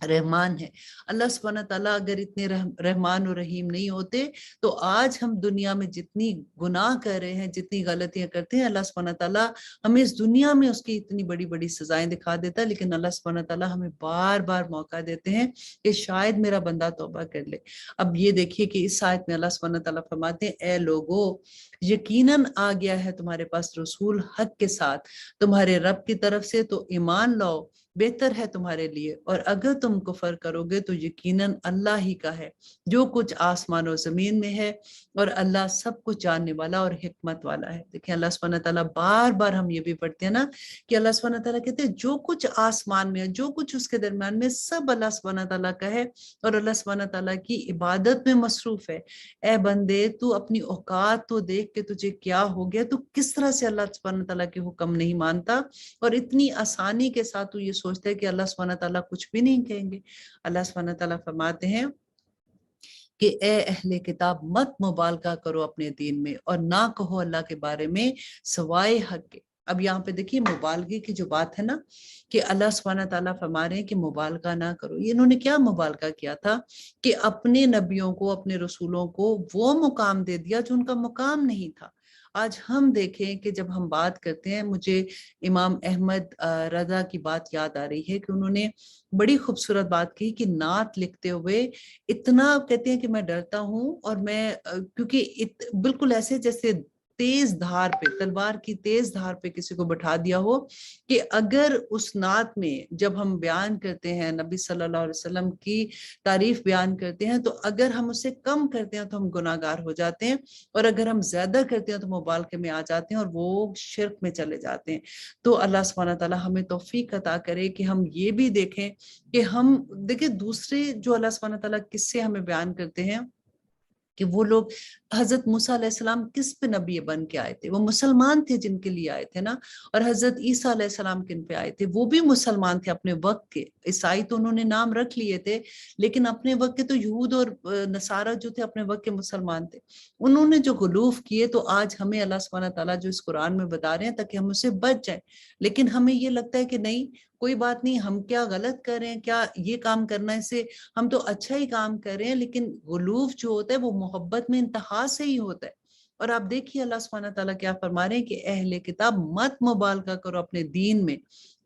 رحمان ہے۔ اللہ سبحانہ تعالیٰ اگر اتنے رحمان و رحیم نہیں ہوتے تو آج ہم دنیا میں جتنی گناہ کر رہے ہیں، جتنی غلطیاں کرتے ہیں، اللہ سبحانہ تعالیٰ ہمیں اس دنیا میں اس کی اتنی بڑی بڑی سزائیں دکھا دیتا ہے، لیکن اللہ سبحانہ تعالیٰ ہمیں بار بار موقع دیتے ہیں کہ شاید میرا بندہ توبہ کر لے۔ اب یہ دیکھیے کہ اس آیت میں اللہ سبحانہ تعالیٰ فرماتے ہیں اے لوگو یقیناً آ گیا ہے تمہارے پاس رسول حق کے ساتھ تمہارے رب کی طرف سے، تو ایمان لاؤ بہتر ہے تمہارے لیے، اور اگر تم کفر کرو گے تو یقیناً اللہ ہی کا ہے جو کچھ آسمان و زمین میں ہے، اور اللہ سب کچھ جاننے والا اور حکمت والا ہے۔ دیکھیں اللہ سبحانہ تعالیٰ بار بار ہم یہ بھی پڑھتے ہیں نا کہ اللہ سبحانہ تعالیٰ کہتے ہیں جو کچھ آسمان میں ہے، جو کچھ اس کے درمیان میں، سب اللہ سبحانہ تعالیٰ کا ہے، اور اللہ سبحانہ تعالیٰ کی عبادت میں مصروف ہے۔ اے بندے تو اپنی اوقات تو دیکھ کہ تجھے کیا ہو گیا، تو کس طرح سے اللہ سبحانہ تعالیٰ کے حکم نہیں مانتا، اور اتنی آسانی کے ساتھ تو یہ سوچتا ہے کہ اللہ سبحانہ تعالیٰ کچھ بھی نہیں کہیں گے۔ اللہ سبحانہ تعالیٰ فرماتے ہیں کہ اے اہل کتاب مت مبالغہ کرو اپنے دین میں، اور نہ کہو اللہ کے بارے میں سوائے حق کے۔ اب یہاں پہ دیکھیے مبالغے کی جو بات ہے نا کہ اللہ سبحانہ تعالیٰ فرما رہے ہیں کہ مبالغہ نہ کرو۔ یہ انہوں نے کیا مبالغہ کیا تھا کہ اپنے نبیوں کو، اپنے رسولوں کو وہ مقام دے دیا جو ان کا مقام نہیں تھا۔ آج ہم دیکھیں کہ جب ہم بات کرتے ہیں، مجھے امام احمد رضا کی بات یاد آ رہی ہے کہ انہوں نے بڑی خوبصورت بات کی کہ نعت لکھتے ہوئے اتنا کہتے ہیں کہ میں ڈرتا ہوں، اور میں کیونکہ بالکل ایسے جیسے تیز دھار پہ، تلوار کی تیز دھار پہ کسی کو بٹھا دیا ہو، کہ اگر اس نعت میں جب ہم بیان کرتے ہیں نبی صلی اللہ علیہ وسلم کی تعریف بیان کرتے ہیں، تو اگر ہم اسے کم کرتے ہیں تو ہم گناہگار ہو جاتے ہیں، اور اگر ہم زیادہ کرتے ہیں تو مبالغے میں آ جاتے ہیں اور وہ شرک میں چلے جاتے ہیں۔ تو اللہ سبحانہ تعالیٰ ہمیں توفیق عطا کرے کہ ہم یہ بھی دیکھیں کہ ہم دیکھیں دوسرے جو اللہ سبحانہ تعالیٰ کس سے ہمیں بیان کرتے ہیں کہ وہ لوگ حضرت موسیٰ علیہ السلام کس پہ نبی بن کے آئے تھے، وہ مسلمان تھے جن کے لیے آئے تھے نا، اور حضرت عیسیٰ علیہ السلام کن پہ آئے تھے، وہ بھی مسلمان تھے اپنے وقت کے، عیسائی تو انہوں نے نام رکھ لیے تھے لیکن اپنے وقت کے تو یہود اور نصارہ جو تھے اپنے وقت کے مسلمان تھے، انہوں نے جو غلوف کیے۔ تو آج ہمیں اللہ سبحانہ تعالیٰ جو اس قرآن میں بتا رہے ہیں تاکہ ہم اسے بچ جائیں، لیکن ہمیں یہ لگتا ہے کہ نہیں کوئی بات نہیں، ہم کیا غلط کر رہے ہیں، کیا یہ کام کرنا سے ہم تو اچھا ہی کام کر رہے ہیں، لیکن غلوف جو ہوتا ہے وہ محبت میں انتہا سے ہی ہوتا ہے۔ اور آپ دیکھیے اللہ سبحانہ تعالیٰ کیا فرما رہے ہیں کہ اہل کتاب مت مبالغہ کرو اپنے دین میں،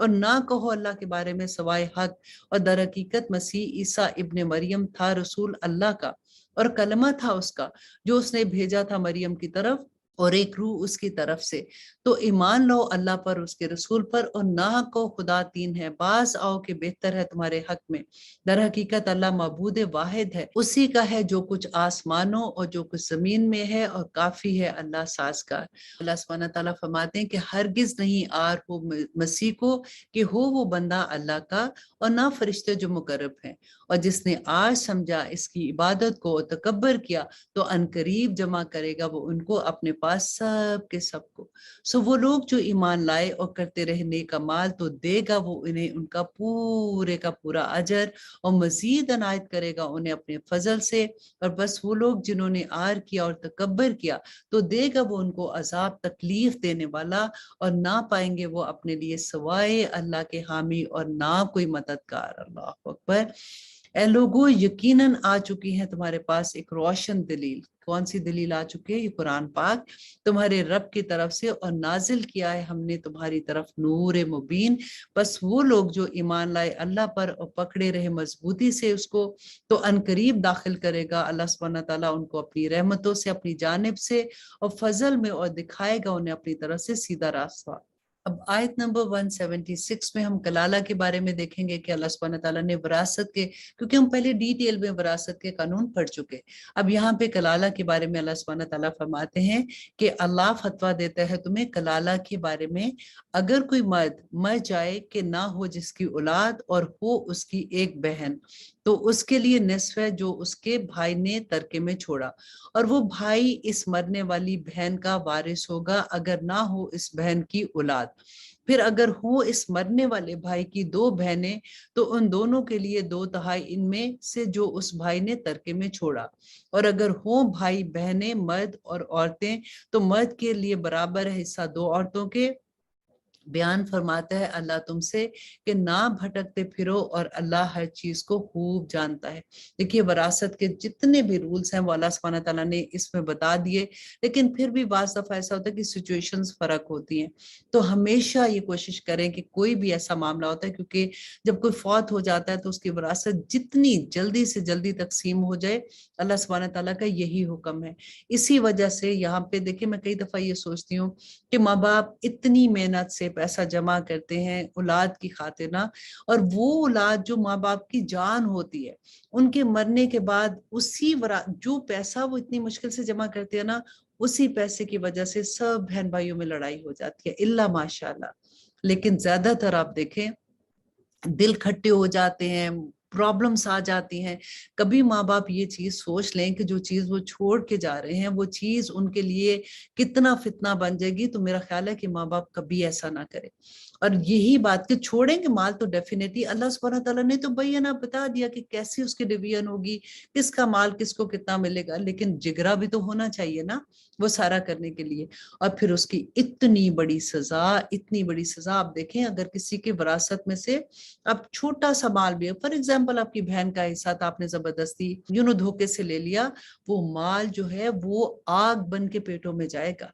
اور نہ کہو اللہ کے بارے میں سوائے حق، اور در حقیقت مسیح عیسیٰ ابن مریم تھا رسول اللہ کا، اور کلمہ تھا اس کا جو اس نے بھیجا تھا مریم کی طرف، اور ایک روح اس کی طرف سے۔ تو ایمان لو اللہ پر، اس کے رسول پر، اور نہ کو خدا تین ہے، باز آؤ کہ بہتر ہے تمہارے حق میں۔ در حقیقت اللہ معبود واحد ہے، اسی کا ہے جو کچھ آسمانوں اور جو کچھ زمین میں ہے، اور کافی ہے اللہ سازگار۔ اللہ سبحانہ تعالیٰ فرماتے ہیں کہ ہرگز نہیں آر ہو مسیح کو کہ ہو وہ بندہ اللہ کا، اور نہ فرشتے جو مقرب ہیں، اور جس نے آج سمجھا اس کی عبادت کو اور تکبر کیا تو عنقریب جمع کرے گا وہ ان کو اپنے پاس سب کے سب کو۔ سو وہ لوگ جو ایمان لائے اور کرتے رہے نیک اعمال، تو دے گا وہ انہیں ان کا پورے کا پورا اجر، اور مزید عنایت کرے گا انہیں اپنے فضل سے۔ اور بس وہ لوگ جنہوں نے آر کیا اور تکبر کیا، تو دے گا وہ ان کو عذاب تکلیف دینے والا، اور نہ پائیں گے وہ اپنے لیے سوائے اللہ کے حامی اور نہ کوئی مددگار۔ اللہ اکبر۔ اے لوگو یقیناً آ چکی ہے تمہارے پاس ایک روشن دلیل۔ کون سی دلیل آ چکی ہے؟ یہ قرآن پاک تمہارے رب کی طرف سے، اور نازل کیا ہے ہم نے تمہاری طرف نور مبین۔ بس وہ لوگ جو ایمان لائے اللہ پر اور پکڑے رہے مضبوطی سے اس کو، تو عنقریب داخل کرے گا اللہ سبحانہ تعالیٰ ان کو اپنی رحمتوں سے، اپنی جانب سے اور فضل میں، اور دکھائے گا انہیں اپنی طرف سے سیدھا راستہ۔ اب آیت نمبر 176 میں ہم کلالہ کے بارے میں دیکھیں گے کہ اللہ سبحانہ تعالیٰ نے وراثت کے، کیونکہ ہم پہلے ڈیٹیل میں وراثت کے قانون پڑھ چکے، اب یہاں پہ کلالہ کے بارے میں اللہ سبحانہ تعالیٰ فرماتے ہیں کہ اللہ فتویٰ دیتا ہے تمہیں کلالہ کے بارے میں، اگر کوئی مرد مر جائے کہ نہ ہو جس کی اولاد اور ہو اس کی ایک بہن، تو اس کے لیے نصف ہے جو اس کے بھائی نے ترکے میں چھوڑا، اور وہ بھائی اس مرنے والی بہن کا وارث ہوگا اگر نہ ہو اس بہن کی اولاد۔ پھر اگر ہو اس مرنے والے بھائی کی دو بہنیں، تو ان دونوں کے لیے 2/3 ان میں سے جو اس بھائی نے ترکے میں چھوڑا، اور اگر ہو بھائی بہنیں مرد اور عورتیں، تو مرد کے لیے برابر ہے حصہ 2 عورتوں کے۔ بیان فرماتا ہے اللہ تم سے کہ نہ بھٹکتے پھرو، اور اللہ ہر چیز کو خوب جانتا ہے۔ دیکھیے وراثت کے جتنے بھی رولز ہیں وہ اللہ سبحانہ تعالیٰ نے اس میں بتا دیے، لیکن پھر بھی بعض دفعہ ایسا ہوتا ہے کہ سچویشنز فرق ہوتی ہیں، تو ہمیشہ یہ کوشش کریں کہ کوئی بھی ایسا معاملہ ہوتا ہے، کیونکہ جب کوئی فوت ہو جاتا ہے تو اس کی وراثت جتنی جلدی سے جلدی تقسیم ہو جائے، اللہ سبحانہ تعالیٰ کا یہی حکم ہے۔ اسی وجہ سے یہاں پہ دیکھیں میں کئی دفعہ یہ سوچتی ہوں کہ ماں باپ اتنی محنت سے پیسہ جمع کرتے ہیں اولاد کی خاطر نا، اور وہ اولاد جو ماں باپ کی جان ہوتی ہے، ان کے مرنے کے بعد جو پیسہ وہ اتنی مشکل سے جمع کرتے ہیں نا، اسی پیسے کی وجہ سے سب بہن بھائیوں میں لڑائی ہو جاتی ہے، الا ماشاءاللہ۔ لیکن زیادہ تر آپ دیکھیں دل کھٹے ہو جاتے ہیں، پرابلمس آ جاتی ہیں۔ کبھی ماں باپ یہ چیز سوچ لیں کہ جو چیز وہ چھوڑ کے جا رہے ہیں وہ چیز ان کے لیے کتنا فتنہ بن جائے گی، تو میرا خیال ہے کہ ماں باپ کبھی ایسا نہ کرے۔ اور یہی بات کہ چھوڑیں گے مال تو ڈیفینیٹلی اللہ سبحانہ تعالیٰ نے تو بیانہ بتا دیا کہ کیسی اس کی ڈویژن ہوگی، کس کا مال کس کو کتنا ملے گا، لیکن جگرا بھی تو ہونا چاہیے نا وہ سارا کرنے کے لیے۔ اور پھر اس کی اتنی بڑی سزا آپ دیکھیں، اگر کسی کے وراثت میں سے اب چھوٹا سا مال بھی ہے، فار ایگزامپل آپ کی بہن کا حصہ تھا، آپ نے زبردستی دھوکے سے لے لیا، وہ مال جو ہے وہ آگ بن کے پیٹوں میں جائے گا۔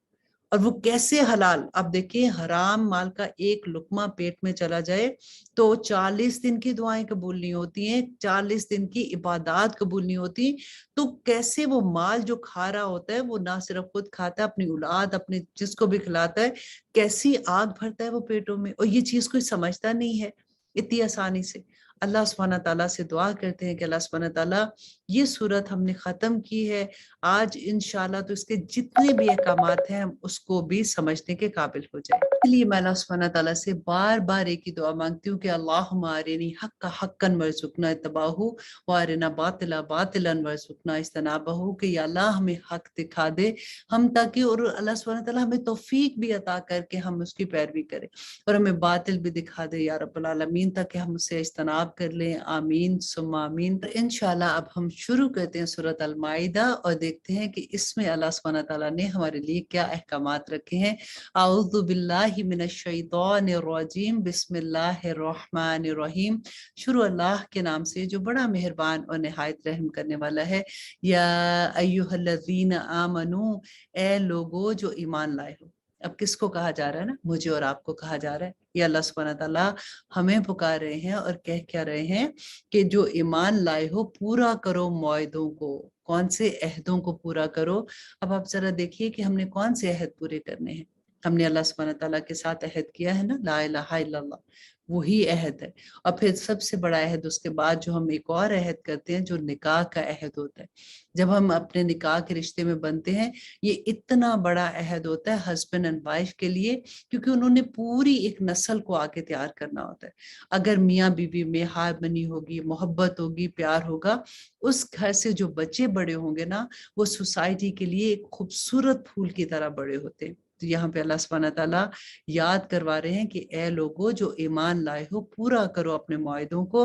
اور وہ کیسے حلال، اب دیکھیں حرام مال کا ایک لقمہ پیٹ میں چلا جائے تو 40 دن کی دعائیں قبول نہیں ہوتی ہیں، 40 دن کی عبادات قبول نہیں ہوتی، تو کیسے وہ مال جو کھا رہا ہوتا ہے وہ نہ صرف خود کھاتا ہے، اپنی اولاد اپنے جس کو بھی کھلاتا ہے، کیسی آگ بھرتا ہے وہ پیٹوں میں، اور یہ چیز کوئی سمجھتا نہیں ہے اتنی آسانی سے۔ اللہ سبحانہ تعالیٰ سے دعا کرتے ہیں کہ اللہ سبحانہ تعالیٰ یہ صورت ہم نے ختم کی ہے آج انشاءاللہ، تو اس کے جتنے بھی احکامات ہیں ہم اس کو بھی سمجھنے کے قابل ہو جائیں۔ اس لیے میں اللہ سبحانہ تعالیٰ سے بار بار ایک ہی دعا مانگتی ہوں کہ اللہم ارنی حق حقا وارزقنا اتباعہ وارنا باطلا باطلا وارزقنا اجتنابہ، کہ یا اللہ ہمیں حق دکھا دے ہم تاکہ، اور اللہ سبحانہ تعالیٰ ہمیں توفیق بھی عطا کر کے ہم اس کی پیروی کریں، اور ہمیں باطل بھی دکھا دے یا رب العالمین تاکہ ہم اسے اجتناب کر لیں، آمین ثم آمین۔ انشاءاللہ اب ہم شروع کرتے ہیں سورۃ المائدہ اور دیکھتے ہیں کہ اس میں اللہ سبحانہ تعالیٰ نے ہمارے لیے کیا احکامات رکھے ہیں۔ اعوذ باللہ من الشیطان الرجیم، بسم اللہ الرحمن الرحیم، شروع اللہ کے نام سے جو بڑا مہربان اور نہایت رحم کرنے والا ہے۔ یا ایھا الذین آمنو، اے لوگو جو ایمان لائے ہو۔ اب کس کو کہا جا رہا ہے نا، مجھے اور آپ کو کہا جا رہا ہے۔ یہ اللہ سبحانہ تعالیٰ ہمیں پکار رہے ہیں اور کہہ کیا رہے ہیں کہ جو ایمان لائے ہو پورا کرو معاہدوں کو، کون سے عہدوں کو پورا کرو۔ اب آپ ذرا دیکھیے کہ ہم نے کون سے عہد پورے کرنے ہیں۔ ہم نے اللہ سبحانہ تعالیٰ کے ساتھ عہد کیا ہے نا، لا الہ الا اللہ، وہی عہد ہے۔ اور پھر سب سے بڑا عہد اس کے بعد جو ہم ایک اور عہد کرتے ہیں جو نکاح کا عہد ہوتا ہے، جب ہم اپنے نکاح کے رشتے میں بنتے ہیں، یہ اتنا بڑا عہد ہوتا ہے ہسبینڈ اینڈ وائف کے لیے، کیونکہ انہوں نے پوری ایک نسل کو آگے تیار کرنا ہوتا ہے۔ اگر میاں بیوی میں ہارمنی ہوگی، محبت ہوگی، پیار ہوگا، اس گھر سے جو بچے بڑے ہوں گے نا، وہ سوسائٹی کے لیے ایک خوبصورت پھول کی طرح بڑے ہوتے ہیں۔ تو یہاں پہ اللہ سبحانہ تعالیٰ یاد کروا رہے ہیں کہ اے لوگو جو ایمان لائے ہو پورا کرو اپنے معاہدوں کو،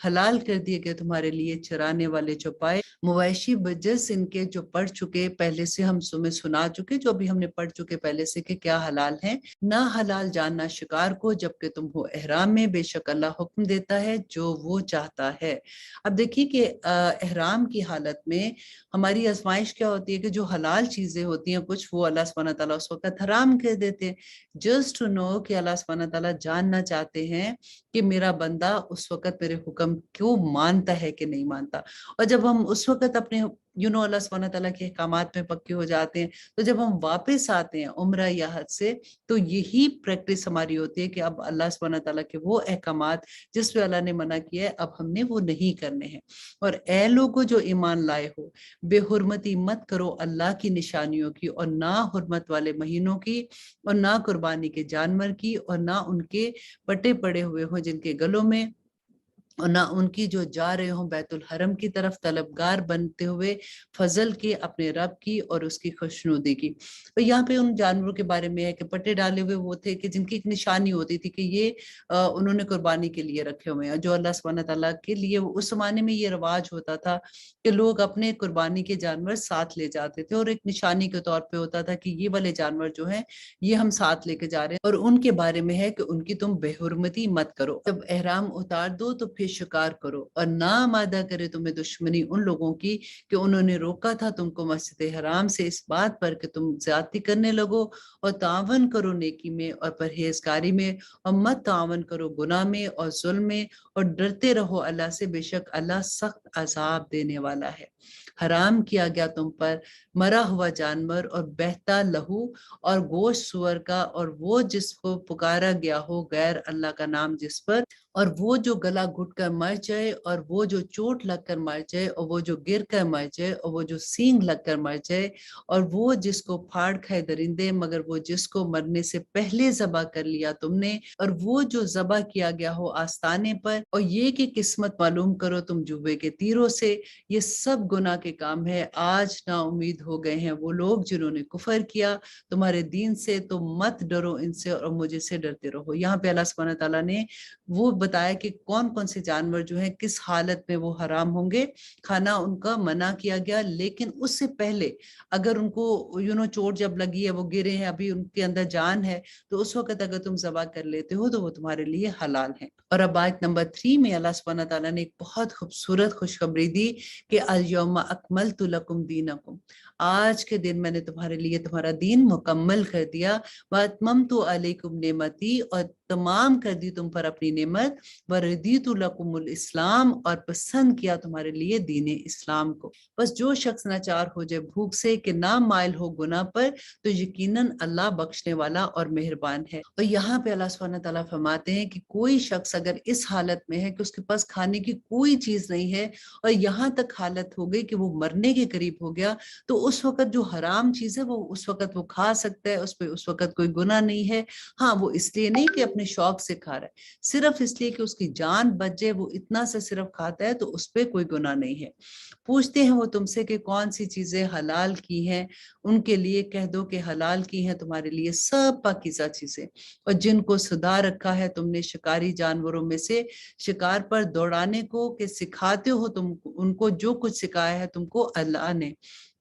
حلال کر دیے گئے تمہارے لیے چرانے والے چوپائے، مویشی بجس ان کے جو پڑھ چکے پہلے سے، ہم تمہیں سنا چکے جو ابھی ہم نے پڑھ چکے پہلے سے کہ کیا حلال ہیں، نہ حلال جاننا شکار کو جبکہ تم ہو احرام میں، بے شک اللہ حکم دیتا ہے جو وہ چاہتا ہے۔ اب دیکھیے کہ احرام کی حالت میں ہماری آزمائش کیا ہوتی ہے کہ جو حلال چیزیں ہوتی ہیں کچھ، وہ اللہ سبحانہ تعالیٰ اس وقت حرام کر دیتے ہیں، جسٹ ٹو نو کہ اللہ سبحانہ تعالیٰ جاننا چاہتے ہیں کہ میرا بندہ اس وقت میرے حکم کیوں مانتا ہے کہ نہیں مانتا۔ اور جب ہم اس وقت اپنے اللہ سبحانہ تعالیٰ کے احکامات میں پکے ہو جاتے ہیں، تو جب ہم واپس آتے ہیں عمرہ یا حج سے، تو یہی پریکٹس ہماری ہوتی ہے کہ اب اللہ سبحانہ تعالیٰ کے وہ احکامات جس پہ اللہ نے منع کیا ہے اب ہم نے وہ نہیں کرنے ہیں۔ اور اے لوگوں جو ایمان لائے ہو، بے حرمتی مت کرو اللہ کی نشانیوں کی، اور نہ حرمت والے مہینوں کی، اور نہ قربانی کے جانور کی، اور نہ ان کے پٹے پڑے ہوئے ہوں جن کے گلوں میں، اور نہ ان کی جو جا رہے ہوں بیت الحرم کی طرف طلبگار بنتے ہوئے فضل کے اپنے رب کی اور اس کی خوشنودی کی۔ اور یہاں پہ ان جانوروں کے بارے میں ہے کہ پٹے ڈالے ہوئے وہ تھے کہ جن کی ایک نشانی ہوتی تھی کہ یہ انہوں نے قربانی کے لیے رکھے ہوئے ہیں، جو اللہ سبحانہ تعالیٰ کے لیے اس زمانے میں یہ رواج ہوتا تھا کہ لوگ اپنے قربانی کے جانور ساتھ لے جاتے تھے، اور ایک نشانی کے طور پہ ہوتا تھا کہ یہ والے جانور جو ہیں یہ ہم ساتھ لے کے جا رہے ہیں، اور ان کے بارے میں ہے کہ ان کی تم بے حرمتی مت کرو۔ جب احرام اتار دو تو پھر شکار کرو، اور نہ آمادہ کرے تمہیں دشمنی ان لوگوں کی کہ انہوں نے روکا تھا تم کو مسجد حرام سے اس بات پر کہ تم زیادتی کرنے لگو، اور تعاون کرو نیکی میں اور پرہیزگاری میں، اور مت تعاون کرو گناہ میں اور ظلم میں، اور ڈرتے رہو اللہ سے، بے شک اللہ سخت عذاب دینے والا ہے۔ حرام کیا گیا تم پر مرا ہوا جانور اور بہتا لہو اور گوشت سور کا، اور وہ جس کو پکارا گیا ہو غیر اللہ کا نام جس پر، اور وہ جو گلا گھٹ کر مر جائے، اور وہ جو چوٹ لگ کر مر جائے، اور وہ جو گر کر مر جائے، اور وہ جو سینگ لگ کر مر جائے، اور وہ جس کو پھاڑ کھائے درندے مگر وہ جس کو مرنے سے پہلے ذبح کر لیا تم نے، اور وہ جو ذبح کیا گیا ہو آستانے پر، اور یہ کہ قسمت معلوم کرو تم جوے کے تیروں سے، یہ سب گناہ کے کام ہے۔ آج نا امید ہو گئے ہیں وہ لوگ جنہوں نے کفر کیا تمہارے دین سے، تو مت ڈرو ان سے اور مجھے سے ڈرتے رہو۔ یہاں پہ اللہ سبحانہ تعالیٰ نے وہ بتایا کہ کون کون سے جانور جو ہیں کس حالت میں وہ حرام ہوں گے، کھانا ان کا منع کیا گیا، لیکن اس سے پہلے اگر ان کو چوٹ جب لگی ہے، وہ گرے ہیں، ابھی ان کے اندر جان ہے، تو اس وقت اگر تم ذبح کر لیتے ہو تو وہ تمہارے لیے حلال ہے۔ اور اب آیت نمبر 3 میں اللہ سبحانہ تعالیٰ نے ایک بہت خوبصورت خوشخبری دی کہ الیوم اکملت لکم دینکم، آج کے دن میں نے تمہارے لیے تمہارا دین مکمل کر دیا، واتممت علیکم نعمتی، اور تمام کر دی تم پر اپنی نعمت، وردیت لکم الاسلام، اور پسند کیا تمہارے لیے دین اسلام کو۔ بس جو شخص ناچار ہو جائے بھوک سے کہ نہ مائل ہو گناہ پر، تو یقیناً اللہ بخشنے والا اور مہربان ہے۔ اور یہاں پہ اللہ سبحانہ تعالیٰ فرماتے ہیں کہ کوئی شخص اگر اس حالت میں ہے کہ اس کے پاس کھانے کی کوئی چیز نہیں ہے، اور یہاں تک حالت ہو گئی کہ وہ مرنے کے قریب ہو گیا، تو اس وقت جو حرام چیز ہے وہ اس وقت وہ کھا سکتا ہے، اس پہ اس وقت کوئی گناہ نہیں ہے۔ ہاں، وہ اس لیے نہیں کہ اپنے شوق سے کھا رہا ہے، صرف اس لیے کہ اس کی جان بچ جائے، وہ اتنا سے صرف کھاتا ہے، تو اس پہ کوئی گناہ نہیں ہے۔ پوچھتے ہیں وہ تم سے کہ کون سی چیزیں حلال کی ہیں، ان کے لیے کہہ دو کہ حلال کی ہیں تمہارے لیے سب پاکیزہ چیزیں، اور جن کو سدا رکھا ہے تم نے شکاری جانوروں میں سے شکار پر دوڑانے کو، کہ سکھاتے ہو تم ان کو جو کچھ سکھایا ہے تم کو اللہ نے،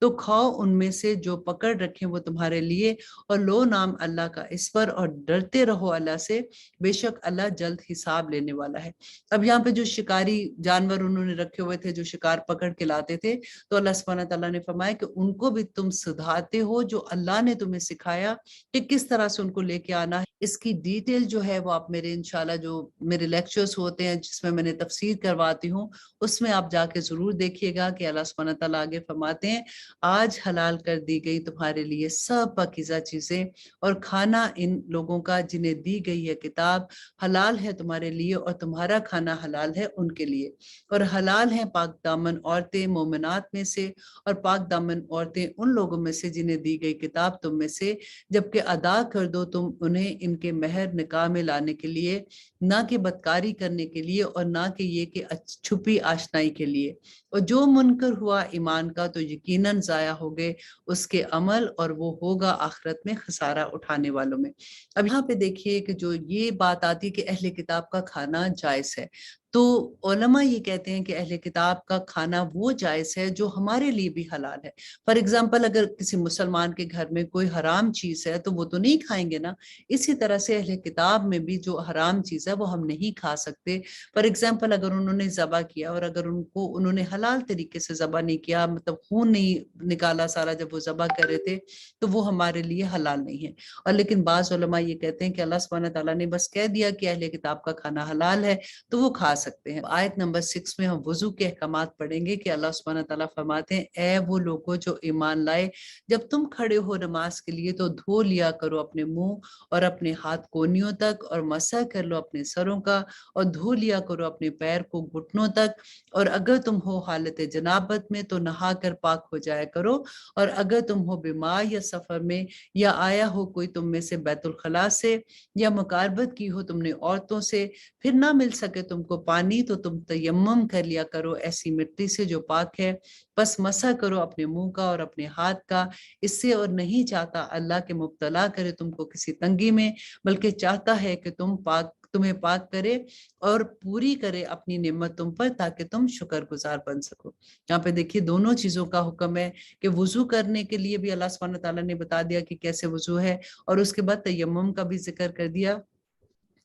تو کھاؤ ان میں سے جو پکڑ رکھیں وہ تمہارے لیے، اور لو نام اللہ کا اس پر، اور ڈرتے رہو اللہ سے، بے شک اللہ جلد حساب لینے والا ہے۔ اب یہاں پہ جو شکاری جانور انہوں نے رکھے ہوئے تھے جو شکار پکڑ کے لاتے تھے، تو اللہ سبحانہ تعالیٰ نے فرمایا کہ ان کو بھی تم سدھاتے ہو، جو اللہ نے تمہیں سکھایا کہ کس طرح سے ان کو لے کے آنا ہے۔ اس کی ڈیٹیل جو ہے وہ آپ میرے انشاءاللہ جو میرے لیکچرز ہوتے ہیں جس میں نے تفسیر کرواتی ہوں، اس میں آپ جا کے ضرور دیکھیے گا کہ اللہ سبحانہ تعالیٰ آگے فرماتے ہیں آج حلال کر دی گئی تمہارے لیے سب پاکیزہ چیزیں، اور کھانا ان لوگوں کا جنہیں دی گئی ہے کتاب حلال ہے تمہارے لیے، اور تمہارا کھانا حلال ہے ان کے لیے، اور حلال ہیں پاک دامن عورتیں مومنات میں سے، اور پاک دامن عورتیں ان لوگوں میں سے جنہیں دی گئی کتاب تم میں سے، جبکہ ادا کر دو تم انہیں ان کے مہر نکاح میں لانے کے لیے، نہ کہ بدکاری کرنے کے لیے، اور نہ کہ یہ کہ چھپی آشنائی کے لیے، اور جو منکر ہوا ایمان کا تو یقیناً ضائع ہو گئے اس کے عمل، اور وہ ہوگا آخرت میں خسارہ اٹھانے والوں میں۔ اب یہاں پہ دیکھیے کہ جو یہ بات آتی کہ اہل کتاب کا کھانا جائز ہے، تو علماء یہ کہتے ہیں کہ اہل کتاب کا کھانا وہ جائز ہے جو ہمارے لیے بھی حلال ہے۔ فار ایگزامپل اگر کسی مسلمان کے گھر میں کوئی حرام چیز ہے تو وہ تو نہیں کھائیں گے نا، اسی طرح سے اہل کتاب میں بھی جو حرام چیز ہے وہ ہم نہیں کھا سکتے۔ فار ایگزامپل اگر انہوں نے ذبح کیا اور اگر انہوں نے حلال طریقے سے ذبح نہیں کیا، مطلب خون نہیں نکالا سارا جب وہ ذبح کر رہے تھے، تو وہ ہمارے لیے حلال نہیں ہے۔ اور لیکن بعض علماء یہ کہتے ہیں کہ اللہ سبحانہ تعالیٰ نے بس کہہ دیا کہ اہل کتاب کا کھانا حلال ہے تو وہ کھا سکتے ہیں۔ آیت نمبر 6 میں ہم وضو کے احکامات پڑھیں گے کہ اللہ سبحانہ تعالیٰ فرماتے ہیں اے وہ لوگوں جو ایمان لائے، جب تم کھڑے ہو نماز کے لیے تو دھو لیا کرو اپنے منہ اور اپنے ہاتھ کونیوں تک، اور مسح کر لو اپنے سروں کا، اور دھو لیا کرو اپنے پیر کو گھٹنوں تک، اور اگر تم ہو حالت جنابت میں تو نہا کر پاک ہو جایا کرو، اور اگر تم ہو بیمار یا سفر میں، یا آیا ہو کوئی تم میں سے بیت الخلاء سے، یا مقاربت کی ہو تم نے عورتوں سے، پھر نہ مل سکے تم کو پانی تو تم تیمم کر لیا کرو ایسی مٹی سے جو پاک ہے، بس مسح کرو اپنے منہ کا اور اپنے ہاتھ کا، اس سے اور نہیں چاہتا اللہ کے مبتلا کرے تم کو کسی تنگی میں، بلکہ چاہتا ہے کہ تمہیں پاک کرے اور پوری کرے اپنی نعمت تم پر تاکہ تم شکر گزار بن سکو۔ یہاں پہ دیکھیے دونوں چیزوں کا حکم ہے کہ وضو کرنے کے لیے بھی اللہ سبحانہ تعالیٰ نے بتا دیا کہ کیسے وضو ہے، اور اس کے بعد تیمم کا بھی ذکر کر دیا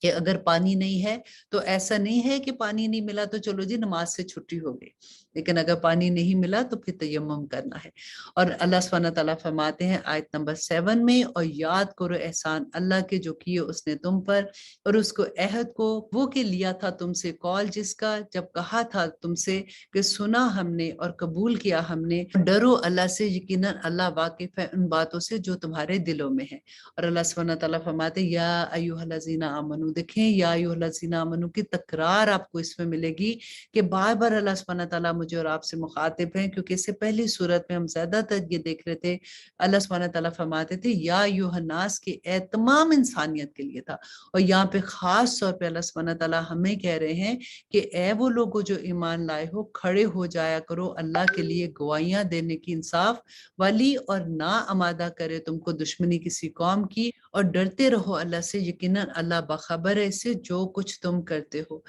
کہ اگر پانی نہیں ہے تو ایسا نہیں ہے کہ پانی نہیں ملا تو چلو جی نماز سے چھٹی ہو گئی، لیکن اگر پانی نہیں ملا تو پھر تیمم کرنا ہے۔ اور اللہ سبحانہ تعالیٰ فرماتے ہیں آیت نمبر 7 میں، اور یاد کرو احسان اللہ کے جو کیے اس نے تم پر، اور اس کو عہد کو وہ کہ لیا تھا تم سے کال، جس کا جب کہا تھا تم سے کہ سنا ہم نے اور قبول کیا ہم نے، ڈرو اللہ سے، یقیناً اللہ واقف ہے ان باتوں سے جو تمہارے دلوں میں ہے۔ اور اللہ سبحانہ تعالیٰ فرماتے ہیں یا ایھا الذین آمنو، دیکھیں یا ایھا الذین آمنو کی تکرار آپ کو اس میں ملے گی کہ بار بار اللہ سبحانہ تعالیٰ مجھے اور آپ سے مخاطب ہیں، کیونکہ اس سے پہلی صورت میں ہم زیادہ تر یہ دیکھ رہے تھے اللہ سبحانہ تعالیٰ فرماتے تھے یا ایھا الناس، کے اے تمام انسانیت کے لیے تھا، اور یہاں پہ خاص طور پہ اللہ سبحانہ تعالیٰ ہمیں کہہ رہے ہیں کہ اے وہ لوگوں جو ایمان لائے ہو، کھڑے ہو جایا کرو اللہ کے لیے گواہیاں دینے کی انصاف والی، اور نہ آمادہ کرے تم کو دشمنی کسی قوم کی، اور ڈرتے رہو اللہ سے، یقیناً اللہ باخبر ہے اس سے جو کچھ تم کرتے ہو۔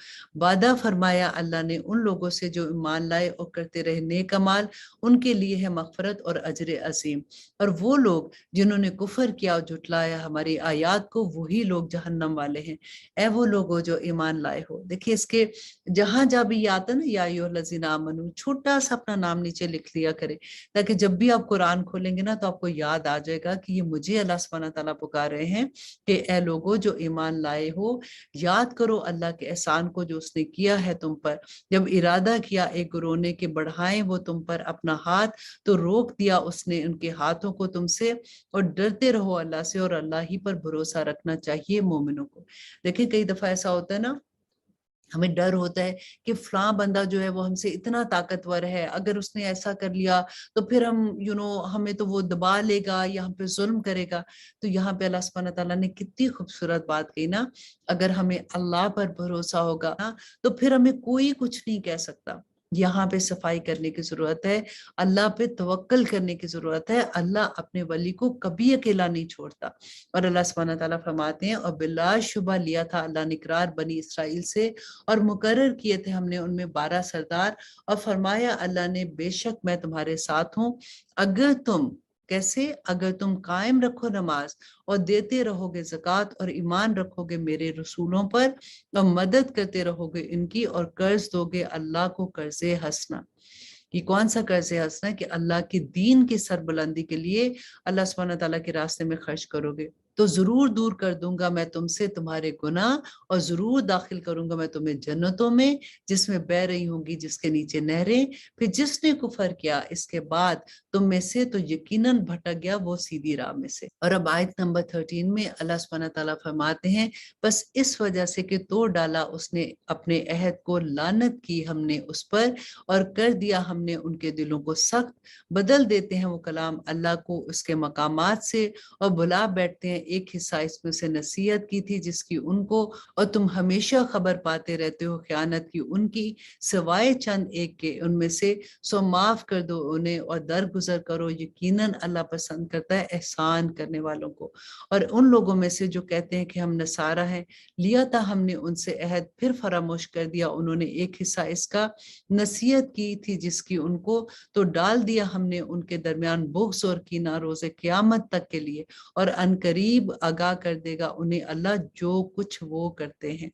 وعدہ فرمایا اللہ نے ان لوگوں سے جو ایمان لائے اور کرتے رہے نیک اعمال، ان کے لیے ہے مغفرت اور اجر عظیم، اور وہ لوگ جنہوں نے کفر کیا اور جھٹلایا ہماری آیات کو، وہی لوگ جہنم والے ہیں۔ اے وہ لوگوں جو ایمان لائے ہو، دیکھیے اس کے جہاں جہاں بھی یہ آتا ہے نا یا ایھا الذین آمنو، چھوٹا سا اپنا نام نیچے لکھ لیا کرے، تاکہ جب بھی آپ قرآن کھولیں گے نا تو آپ کو یاد آ جائے گا کہ یہ مجھے اللہ سبحانہ تعالیٰ پکار رہے ہیں کہ اے لوگوں جو ایمان لائے ہو، یاد کرو اللہ کے احسان کو جو اس نے کیا ہے تم پر، جب ارادہ کیا ایک رونے کے بڑھائیں وہ تم پر اپنا ہاتھ، تو روک دیا اس نے ان کے ہاتھوں کو تم سے، اور ڈرتے رہو اللہ سے، اور اللہ ہی پر بھروسہ رکھنا چاہیے مومنوں کو۔ دیکھیں کئی دفعہ ایسا ہوتا ہے نا، ہمیں ڈر ہوتا ہے کہ فلاں بندہ جو ہے وہ ہم سے اتنا طاقتور ہے، اگر اس نے ایسا کر لیا تو پھر ہم ہمیں تو وہ دبا لے گا یا ہم پہ ظلم کرے گا۔ تو یہاں پہ اللہ سبحانہ تعالیٰ نے کتنی خوبصورت بات کہی نا، اگر ہمیں اللہ پر بھروسہ ہوگا نا تو پھر ہمیں کوئی کچھ نہیں کہہ سکتا۔ یہاں پہ صفائی کرنے کی ضرورت ہے، اللہ پہ توکل کرنے کی ضرورت ہے، اللہ اپنے ولی کو کبھی اکیلا نہیں چھوڑتا۔ اور اللہ سبحانہ تعالیٰ فرماتے ہیں اور بلا شبہ لیا تھا اللہ نے اقرار بنی اسرائیل سے، اور مقرر کیے تھے ہم نے ان میں 12 سردار، اور فرمایا اللہ نے بے شک میں تمہارے ساتھ ہوں، اگر تم کیسے، اگر تم قائم رکھو نماز اور دیتے رہو گے زکوٰۃ، اور ایمان رکھو گے میرے رسولوں پر، اور مدد کرتے رہو گے ان کی، اور قرض دو گے اللہ کو قرض حسنہ۔ یہ کون سا قرض حسنہ؟ کہ اللہ کی دین کی سربلندی کے لیے اللہ سبحانہ تعالیٰ کے راستے میں خرچ کرو گے تو ضرور دور کر دوں گا میں تم سے تمہارے گناہ، اور ضرور داخل کروں گا میں تمہیں جنتوں میں جس میں بہ رہی ہوں گی جس کے نیچے نہریں۔ پھر جس نے کفر کیا اس کے بعد تم میں سے تو یقیناً بھٹک گیا وہ سیدھی راہ میں سے۔ اور اب آیت نمبر 13 میں اللہ سبحانہ تعالیٰ فرماتے ہیں بس اس وجہ سے کہ توڑ ڈالا اس نے اپنے عہد کو، لعنت کی ہم نے اس پر، اور کر دیا ہم نے ان کے دلوں کو سخت، بدل دیتے ہیں وہ کلام اللہ کو اس کے مقامات سے، اور بلا بیٹھتے ہیں ایک حصہ اس میں سے نصیحت کی تھی جس کی ان کو، اور تم ہمیشہ خبر پاتے رہتے ہو خیانت کی ان کی، سوائے چند ایک کے ان میں سے، سو معاف کر دو انہیں اور درگزر کرو، یقیناً اللہ پسند کرتا ہے احسان کرنے والوں کو۔ اور ان لوگوں میں سے جو کہتے ہیں کہ ہم نصارہ ہیں، لیا تھا ہم نے ان سے عہد پھر فراموش کر دیا انہوں نے ایک حصہ اس کا، نصیحت کی تھی جس کی ان کو، تو ڈال دیا ہم نے ان کے درمیان بغض اور کینہ روز قیامت تک کے لیے، اور ان قریب آگاہ کر دے گا انہیں اللہ جو کچھ وہ کرتے ہیں۔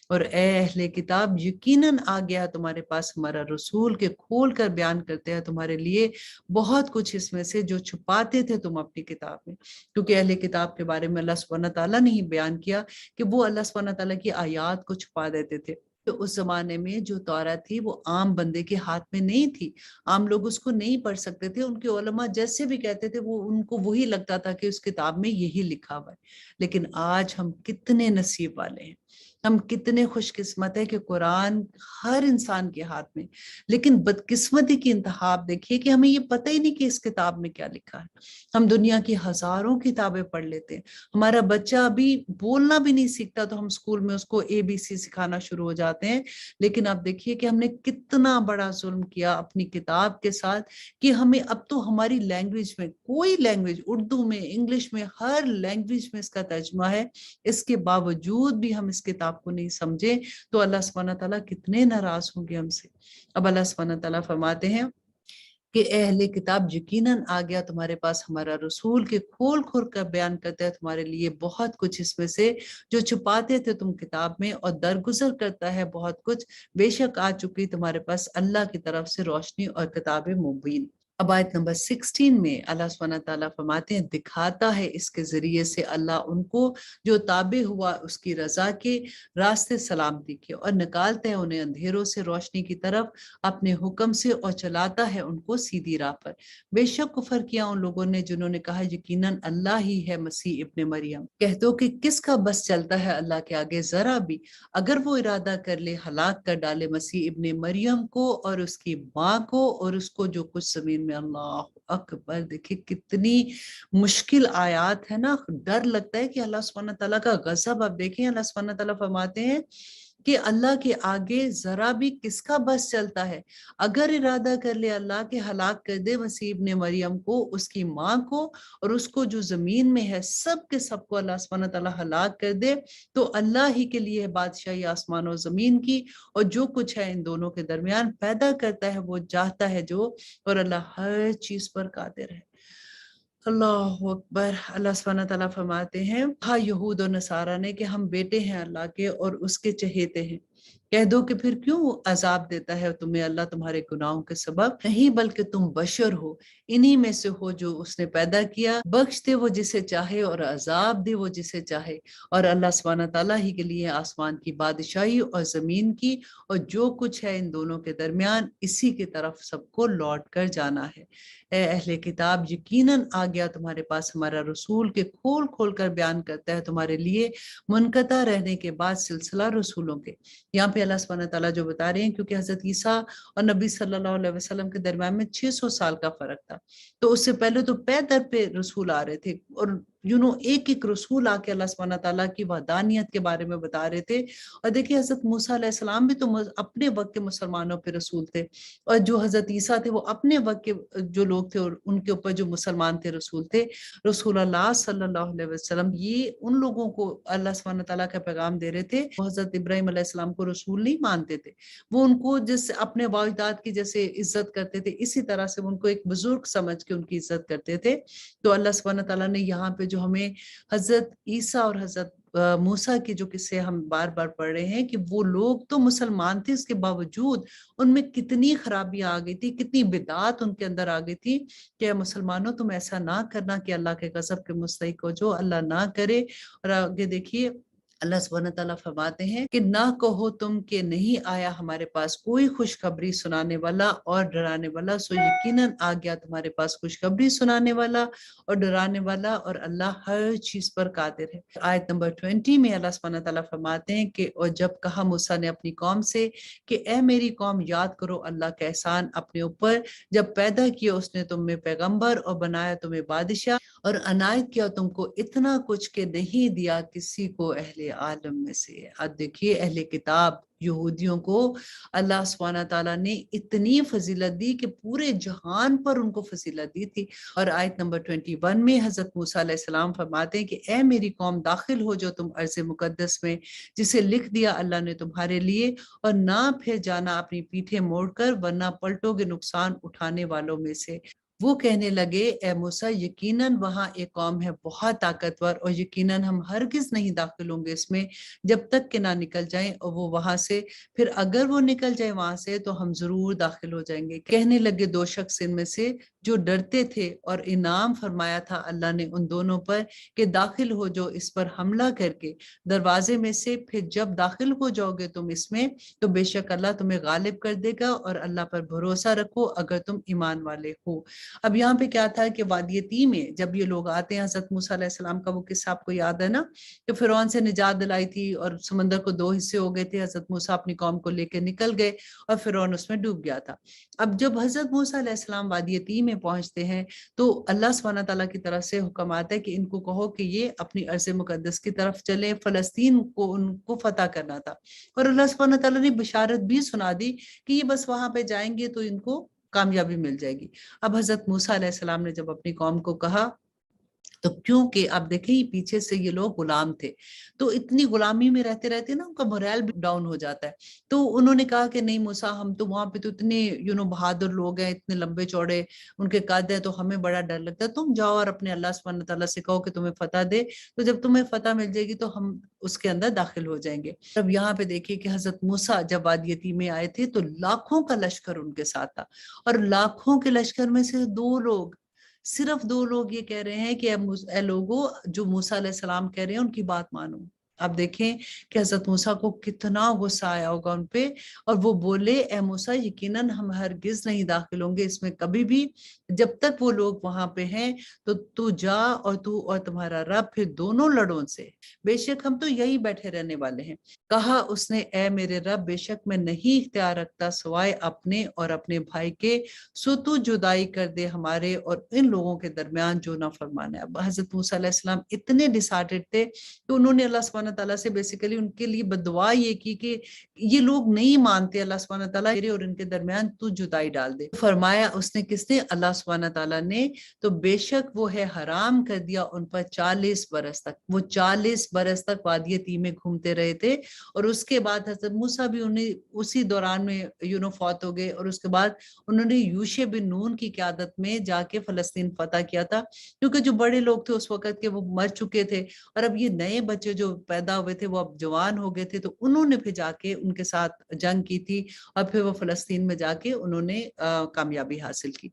اور اے اہل کتاب یقیناً آ گیا تمہارے پاس ہمارا رسول کہ کھول کر بیان کرتے ہیں تمہارے لیے بہت کچھ اس میں سے جو چھپاتے تھے تم اپنی کتاب میں، کیونکہ اہل کتاب کے بارے میں اللہ سبحانہ تعالیٰ نے ہی بیان کیا کہ وہ اللہ سبحانہ تعالیٰ کی آیات کو چھپا دیتے تھے۔ تو اس زمانے میں جو تورات تھی وہ عام بندے کے ہاتھ میں نہیں تھی، عام لوگ اس کو نہیں پڑھ سکتے تھے، ان کے علماء جیسے بھی کہتے تھے وہ ان کو وہی لگتا تھا کہ اس کتاب میں یہی لکھا ہوا ہے۔ لیکن آج ہم کتنے نصیب والے ہیں، ہم کتنے خوش قسمت ہیں کہ قرآن ہر انسان کے ہاتھ میں، لیکن بدقسمتی کی انتہا آپ دیکھیے کہ ہمیں یہ پتہ ہی نہیں کہ اس کتاب میں کیا لکھا ہے۔ ہم دنیا کی ہزاروں کتابیں پڑھ لیتے ہیں، ہمارا بچہ ابھی بولنا بھی نہیں سیکھتا تو ہم اسکول میں اس کو ABC سکھانا شروع ہو جاتے ہیں، لیکن آپ دیکھیے کہ ہم نے کتنا بڑا ظلم کیا اپنی کتاب کے ساتھ کہ ہمیں اب تو ہماری لینگویج میں، کوئی لینگویج، اردو میں، انگلش میں، ہر لینگویج میں اس کا ترجمہ ہے، اس کے باوجود بھی ہم اس کتاب کو نہیں سمجھے تو اللہ سبحانہ تعالیٰ کتنے ناراض ہوں گے ہم سے۔ اب اللہ سبحانہ تعالیٰ فرماتے ہیں کہ اے اہل کتاب یقیناً آ گیا تمہارے پاس ہمارا رسول کے کھول کھول کر بیان کرتا ہے تمہارے لیے بہت کچھ اس میں سے جو چھپاتے تھے تم کتاب میں، اور درگزر کرتا ہے بہت کچھ، بے شک آ چکی تمہارے پاس اللہ کی طرف سے روشنی اور کتاب مبین۔ اب آیت نمبر 16 میں اللہ سبحانہ تعالیٰ فرماتے ہیں دکھاتا ہے اس کے ذریعے سے اللہ ان کو جو تابع ہوا اس کی رضا کے راستے سلامتی کے، اور نکالتے ہیں انہیں اندھیروں سے روشنی کی طرف اپنے حکم سے، اور چلاتا ہے ان کو سیدھی راہ پر۔ بے شک کفر کیا ان لوگوں نے جنہوں نے کہا یقیناً اللہ ہی ہے مسیح ابن مریم۔ کہہ دو کہ کس کا بس چلتا ہے اللہ کے آگے ذرا بھی، اگر وہ ارادہ کر لے ہلاک کر ڈالے مسیح ابن مریم کو اور اس کی ماں کو اور اس کو جو کچھ زمین میں۔ اللہ اکبر! دیکھیں کتنی مشکل آیات ہے نا، ڈر لگتا ہے کہ اللہ سبحانہ تعالیٰ کا غضب۔ اب دیکھیں اللہ سبحانہ تعالیٰ فرماتے ہیں کہ اللہ کے آگے ذرا بھی کس کا بس چلتا ہے، اگر ارادہ کر لے اللہ کہ ہلاک کر دے مسیح ابن مریم کو، اس کی ماں کو اور اس کو جو زمین میں ہے، سب کے سب کو اللہ سبحانہ تعالیٰ ہلاک کر دے، تو اللہ ہی کے لیے بادشاہی آسمان و زمین کی، اور جو کچھ ہے ان دونوں کے درمیان پیدا کرتا ہے وہ چاہتا ہے جو، اور اللہ ہر چیز پر قادر ہے۔ اللہ اکبر! اللہ سبحانہ تعالیٰ فرماتے ہیں ہاں یہود و نصارہ نے کہ ہم بیٹے ہیں اللہ کے اور اس کے چہیتے ہیں۔ کہہ دو کہ پھر کیوں عذاب دیتا ہے تمہیں اللہ تمہارے گناہوں کے سبب؟ نہیں بلکہ تم بشر ہو، انہی میں سے ہو جو اس نے پیدا کیا، بخش دے وہ جسے چاہے اور عذاب دے وہ جسے چاہے، اور اللہ سبحانہ تعالیٰ ہی کے لیے آسمان کی بادشاہی اور زمین کی اور جو کچھ ہے ان دونوں کے درمیان، اسی کی طرف سب کو لوٹ کر جانا ہے۔ اے اہل کتاب یقیناً آ گیا تمہارے پاس ہمارا رسول کے کھول کھول کر بیان کرتا ہے تمہارے لیے منقطع رہنے کے بعد سلسلہ رسولوں کے۔ یہاں پہ اللہ سبحانہ تعالیٰ جو بتا رہے ہیں کیونکہ حضرت عیسیٰ اور نبی صلی اللہ علیہ وسلم کے درمیان میں 600 سال کا فرق تھا، تو اس سے پہلے تو پے در پہ رسول آ رہے تھے، اور ایک ایک رسول آ کے اللہ سبحانہ تعالیٰ کی وحدانیت کے بارے میں بتا رہے تھے۔ اور دیکھیں حضرت موسیٰ علیہ السلام بھی تو اپنے وقت کے مسلمانوں پہ رسول تھے، اور جو حضرت عیسیٰ تھے وہ اپنے وقت کے جو لوگ تھے اور ان کے اوپر جو مسلمان تھے رسول تھے۔ رسول اللہ صلی اللہ علیہ وسلم یہ ان لوگوں کو اللہ سبحانہ تعالیٰ کا پیغام دے رہے تھے، وہ حضرت ابراہیم علیہ السلام کو رسول نہیں مانتے تھے، وہ ان کو جس اپنے والدات کی جیسے عزت کرتے تھے اسی طرح سے وہ ان کو ایک بزرگ سمجھ کے ان کی عزت کرتے تھے۔ تو اللہ سبحانہ تعالیٰ نے یہاں پہ جو ہمیں حضرت عیسیٰ اور حضرت موسیٰ کے جو قصے ہم بار بار پڑھ رہے ہیں کہ وہ لوگ تو مسلمان تھے، اس کے باوجود ان میں کتنی خرابیاں آ گئی تھی، کتنی بدعات ان کے اندر آ گئی تھی کہ مسلمانوں تم ایسا نہ کرنا کہ اللہ کے غضب کے مستحق ہو، جو اللہ نہ کرے۔ اور آگے دیکھیے اللہ سبحانہ تعالیٰ فرماتے ہیں کہ نہ کہو تم کہ نہیں آیا ہمارے پاس کوئی خوشخبری سنانے والا اور ڈرانے والا، سو یقیناً آ گیا تمہارے پاس خوشخبری سنانے والا اور ڈرانے والا، اور اللہ ہر چیز پر قادر ہے۔ آیت نمبر 20 میں اللہ سبحانہ تعالیٰ فرماتے ہیں کہ اور جب کہا موسیٰ نے اپنی قوم سے کہ اے میری قوم یاد کرو اللہ کا احسان اپنے اوپر، جب پیدا کیا اس نے تم میں پیغمبر اور بنایا تمہیں بادشاہ اور عنایت کیا تم کو اتنا کچھ کہ نہیں دیا کسی کو اہل عالم میں سے۔ اب دیکھیے اہل کتاب یہودیوں کو اللہ سبحانہ تعالیٰ نے اتنی فضیلت دی کہ پورے جہان پر ان کو فضیلت دی تھی۔ اور آیت نمبر 21 میں حضرت موسیٰ علیہ السلام فرماتے ہیں کہ اے میری قوم داخل ہو جو تم ارض مقدس میں جسے لکھ دیا اللہ نے تمہارے لیے، اور نہ پھر جانا اپنی پیٹھیں موڑ کر ورنہ پلٹو گے نقصان اٹھانے والوں میں سے۔ وہ کہنے لگے اے موسیٰ یقیناً وہاں ایک قوم ہے بہت طاقتور، اور یقیناً ہم ہرگز نہیں داخل ہوں گے اس میں جب تک کہ نہ نکل جائیں اور وہ وہاں سے، پھر اگر وہ نکل جائے وہاں سے تو ہم ضرور داخل ہو جائیں گے۔ کہنے لگے دو شخص ان میں سے جو ڈرتے تھے، اور انعام فرمایا تھا اللہ نے ان دونوں پر کہ داخل ہو جو اس پر حملہ کر کے دروازے میں سے، پھر جب داخل ہو جاؤ گے تم اس میں تو بے شک اللہ تمہیں غالب کر دے گا، اور اللہ پر بھروسہ رکھو اگر تم ایمان والے ہو۔ اب یہاں پہ کیا تھا کہ وادی تیہ میں جب یہ لوگ آتے ہیں، حضرت موسیٰ علیہ السلام کا وہ قصہ آپ کو یاد ہے نا کہ فرعون سے نجات دلائی تھی اور سمندر کو دو حصے ہو گئے تھے، حضرت موسیٰ اپنی قوم کو لے کے نکل گئے اور فرعون اس میں ڈوب گیا تھا۔ اب جب حضرت موسیٰ علیہ السلام وادی تیہ میں پہنچتے ہیں تو اللہ سبحانہ تعالیٰ کی طرف سے حکم آتا ہے کہ ان کو کہو کہ یہ اپنی ارض مقدس کی طرف چلیں، فلسطین کو ان کو فتح کرنا تھا، اور اللہ سبحانہ تعالیٰ نے بشارت بھی سنا دی کہ یہ بس وہاں پہ جائیں گے تو ان کو کامیابی مل جائے گی۔ اب حضرت موسیٰ علیہ السلام نے جب اپنی قوم کو کہا تو کیونکہ آپ دیکھیں پیچھے سے یہ لوگ غلام تھے، تو اتنی غلامی میں رہتے رہتے نا ان کا مورال بھی ڈاؤن ہو جاتا ہے. تو انہوں نے کہا کہ نہیں موسیٰ، ہم تو وہاں پہ تو اتنے بہادر لوگ ہیں، اتنے لمبے چوڑے ان کے قد ہیں، تو ہمیں بڑا ڈر لگتا ہے. تم جاؤ اور اپنے اللہ سبحانہ تعالیٰ سے کہو کہ تمہیں فتح دے، تو جب تمہیں فتح مل جائے گی تو ہم اس کے اندر داخل ہو جائیں گے. اب یہاں پہ دیکھیے کہ حضرت موسیٰ جب وادی یتیم میں آئے تھے تو لاکھوں کا لشکر ان کے ساتھ تھا، اور لاکھوں کے لشکر میں سے صرف دو لوگ یہ کہہ رہے ہیں کہ اے لوگو، جو موسیٰ علیہ السلام کہہ رہے ہیں ان کی بات مانو. آپ دیکھیں کہ حضرت موسیٰ کو کتنا غصہ آیا ہوگا ان پہ، اور وہ بولے اے موسیٰ یقیناً ہم ہرگز نہیں داخل ہوں گے اس میں کبھی بھی، جب تک وہ لوگ وہاں پہ ہیں. تو تو جا اور تو اور تمہارا رب پھر دونوں لڑوں سے، بے شک ہم تو یہی بیٹھے رہنے والے ہیں. کہا اس نے اے میرے رب، بے شک میں نہیں اختیار رکھتا سوائے اپنے اور اپنے بھائی کے، سو تو جدائی کر دے ہمارے اور ان لوگوں کے درمیان جو نافرمان ہے. اب حضرت موسیٰ علیہ السلام اتنے ڈیسارٹیڈ تھے کہ انہوں نے اللہ سبحانہ تعالیٰ سے بیسیکلی ان کے لیے بددعا یہ کی کہ یہ لوگ نہیں مانتے اللہ سبحانہ تعالیٰ، میرے اور ان کے درمیان تو جدائی ڈال دے. فرمایا اس نے، کس نے؟ اللہ سبحانہ تعالیٰ نے. تو بے شک وہ ہے حرام کر دیا ان پر 40 برس تک. وہ 40 برس تک وادی یتیم میں گھومتے رہے تھے، اور اس کے بعد حضرت موسیٰ بھی انہیں اسی دوران میں فوت ہو گئے، اور اس کے بعد انہوں نے یوشع بن نون کی قیادت میں جا کے فلسطین فتح کیا تھا، کیونکہ جو بڑے لوگ تھے اس وقت کے وہ مر چکے تھے، اور اب یہ نئے بچے جو پیدا ہوئے تھے وہ اب جوان ہو گئے تھے. تو انہوں نے پھر جا کے ان کے ساتھ جنگ کی تھی، اور پھر وہ فلسطین میں جا کے انہوں نے کامیابی حاصل کی.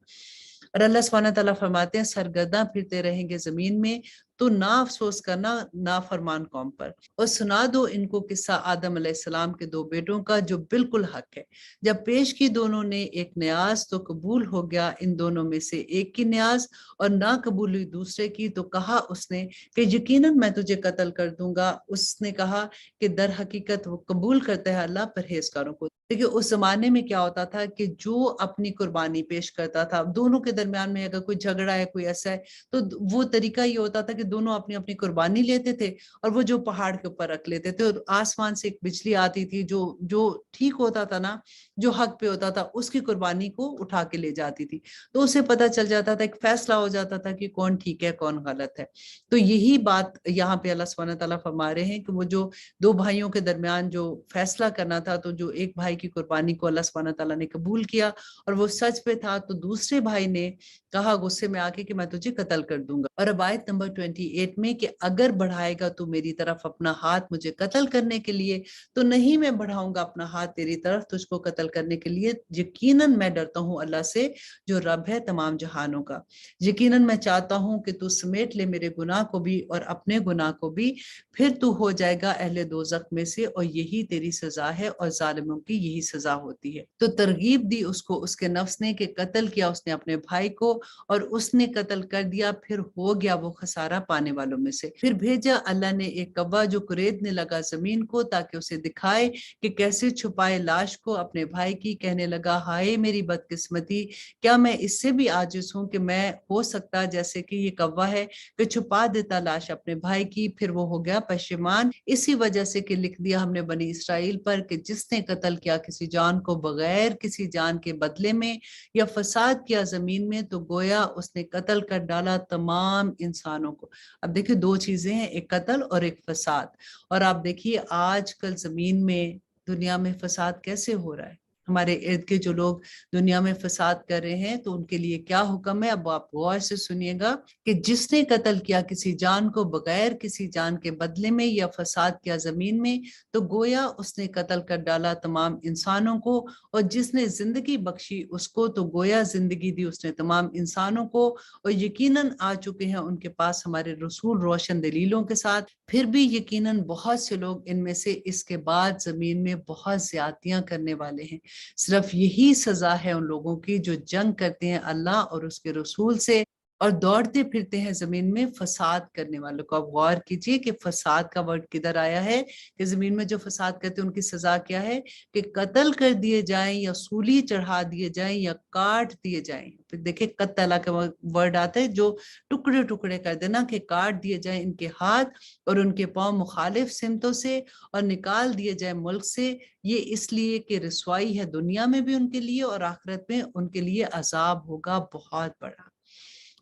اور اللہ سبحانہ تعالیٰ فرماتے ہیں سرگرداں پھرتے رہیں گے زمین میں، تو نہ افسوس کرنا نافرمان قوم پر. اور سنا دو ان کو قصہ آدم علیہ السلام کے 2 بیٹوں کا جو بالکل حق ہے. جب پیش کی دونوں نے ایک نیاز تو قبول ہو گیا ان دونوں میں سے ایک کی نیاز، اور نہ قبول ہوئی دوسرے کی. تو کہا اس نے کہ یقیناً میں تجھے قتل کر دوں گا. اس نے کہا کہ در حقیقت وہ قبول کرتا ہے اللہ پرہیزگاروں کو. دیکھیے اس زمانے میں کیا ہوتا تھا کہ جو اپنی قربانی پیش کرتا تھا، دونوں کے درمیان میں اگر کوئی جھگڑا ہے، کوئی ایسا ہے، تو وہ طریقہ یہ ہوتا تھا کہ دونوں اپنی اپنی قربانی لیتے تھے، اور وہ جو پہاڑ کے اوپر رکھ لیتے تھے، اور آسمان سے ایک بجلی آتی تھی جو ٹھیک ہوتا تھا نا، جو حق پہ ہوتا تھا، اس کی قربانی کو اٹھا کے لے جاتی تھی. تو اسے پتہ چل جاتا تھا، ایک فیصلہ ہو جاتا تھا کہ کون ٹھیک ہے کون غلط ہے. تو یہی بات یہاں پہ اللہ سبحانہ تعالیٰ فرما رہے ہیں کہ وہ جو 2 بھائیوں کے درمیان جو فیصلہ کرنا تھا، تو جو ایک بھائی کی قربانی کو اللہ سبحانہ تعالیٰ نے قبول کیا اور وہ سچ پہ تھا، تو دوسرے بھائی نے کہا غصے میں آ کے کہ میں تجھے قتل کر دوں گا. اور اب آیت نمبر 28 میں کہ اگر بڑھائے گا تو میری طرف اپنا ہاتھ مجھے قتل کرنے کے لیے، تو نہیں میں بڑھاؤں گا اپنا ہاتھ تیری طرف تجھ کو قتل کرنے کے لیے. یقیناً میں ڈرتا ہوں اللہ سے جو رب ہے تمام جہانوں کا. یقیناً میں چاہتا ہوں کہ تو سمیٹ لے میرے گناہ کو بھی اور اپنے گناہ کو بھی، پھر تو ہو جائے گا اہل دوزخ میں سے، اور یہی تیری سزا ہے اور ظالموں کی یہی سزا ہوتی ہے. تو ترغیب دی اس کو اس کے نفس نے کہ قتل کیا اس نے اپنے بھائی کو، اور اس نے قتل کر دیا، پھر ہو گیا وہ خسارہ پانے والوں میں سے. پھر بھیجا اللہ نے ایک کوا جو قریدنے لگا زمین کو تاکہ اسے دکھائے کہ کیسے چھپائے لاش کو اپنے بھائی کی. کہنے لگا ہائے میری بدقسمتی، کیا میں اس سے بھی عاجز ہوں کہ میں ہو سکتا جیسے کہ یہ کوا ہے کہ چھپا دیتا لاش اپنے بھائی کی. پھر وہ ہو گیا پشیمان اسی وجہ سے کہ لکھ دیا ہم نے بنی اسرائیل پر کہ جس نے قتل کیا کسی جان کو بغیر کسی جان کے بدلے میں یا فساد کیا زمین میں، تو گویا اس نے قتل کر ڈالا تمام انسانوں کو. اب دیکھیں 2 چیزیں ہیں، ایک قتل اور ایک فساد. اور آپ دیکھیے آج کل زمین میں دنیا میں فساد کیسے ہو رہا ہے. ہمارے ارد کے جو لوگ دنیا میں فساد کر رہے ہیں تو ان کے لیے کیا حکم ہے، اب آپ غور سے سنیے گا کہ جس نے قتل کیا کسی جان کو بغیر کسی جان کے بدلے میں یا فساد کیا زمین میں، تو گویا اس نے قتل کر ڈالا تمام انسانوں کو. اور جس نے زندگی بخشی اس کو، تو گویا زندگی دی اس نے تمام انسانوں کو. اور یقیناً آ چکے ہیں ان کے پاس ہمارے رسول روشن دلیلوں کے ساتھ. پھر بھی یقیناً بہت سے لوگ ان میں سے اس کے بعد زمین میں بہت زیادتیاں کرنے والے ہیں. صرف یہی سزا ہے ان لوگوں کی جو جنگ کرتے ہیں اللہ اور اس کے رسول سے اور دوڑتے پھرتے ہیں زمین میں فساد کرنے والوں کو. اب غور کیجئے کہ فساد کا ورڈ کدھر آیا ہے، کہ زمین میں جو فساد کرتے ہیں ان کی سزا کیا ہے، کہ قتل کر دیے جائیں یا سولی چڑھا دیے جائیں یا کاٹ دیے جائیں. پھر دیکھیں قتل کا ورڈ آتا ہے جو ٹکڑے ٹکڑے کر دینا، کہ کاٹ دیے جائیں ان کے ہاتھ اور ان کے پاؤں مخالف سمتوں سے اور نکال دیے جائیں ملک سے. یہ اس لیے کہ رسوائی ہے دنیا میں بھی ان کے لیے اور آخرت میں ان کے لیے عذاب ہوگا بہت بڑا.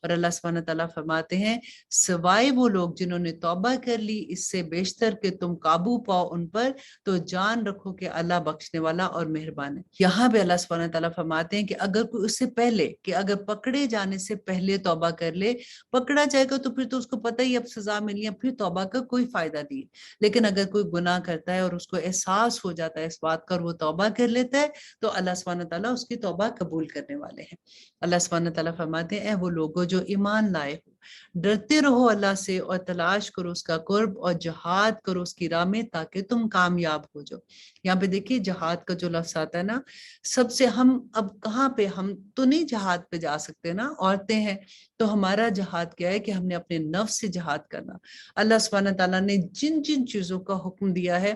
اور اللہ سبحانہ تعالیٰ فرماتے ہیں سوائے وہ لوگ جنہوں نے توبہ کر لی اس سے بیشتر کہ تم قابو پاؤ ان پر، تو جان رکھو کہ اللہ بخشنے والا اور مہربان ہے۔ یہاں پہ اللہ سبحانہ تعالیٰ فرماتے ہیں کہ اگر کوئی اس سے پہلے، کہ اگر پکڑے جانے سے پہلے توبہ کر لے، پکڑا جائے گا تو پھر تو اس کو پتہ ہی اب سزا ملنی ہے، پھر توبہ کا کوئی فائدہ نہیں۔ لیکن اگر کوئی گناہ کرتا ہے اور اس کو احساس ہو جاتا ہے اس بات کا اور وہ توبہ کر لیتا ہے تو اللہ سبحانہ تعالیٰ اس کی توبہ قبول کرنے والے ہیں۔ اللہ سبحانہ تعالیٰ فرماتے ہیں اے وہ لوگوں جو ایمان لائے ہو، ڈرتے رہو اللہ سے اور تلاش کرو اس کا قرب اور جہاد کرو اس کی راہ میں تاکہ تم کامیاب ہو جاؤ۔ یہاں پہ دیکھیے جہاد کا جو لفظ آتا ہے نا، سب سے ہم اب کہاں پہ، ہم تو نہیں جہاد پہ جا سکتے نا، عورتیں ہیں تو ہمارا جہاد کیا ہے کہ ہم نے اپنے نفس سے جہاد کرنا۔ اللہ سبحانہ تعالیٰ نے جن جن چیزوں کا حکم دیا ہے،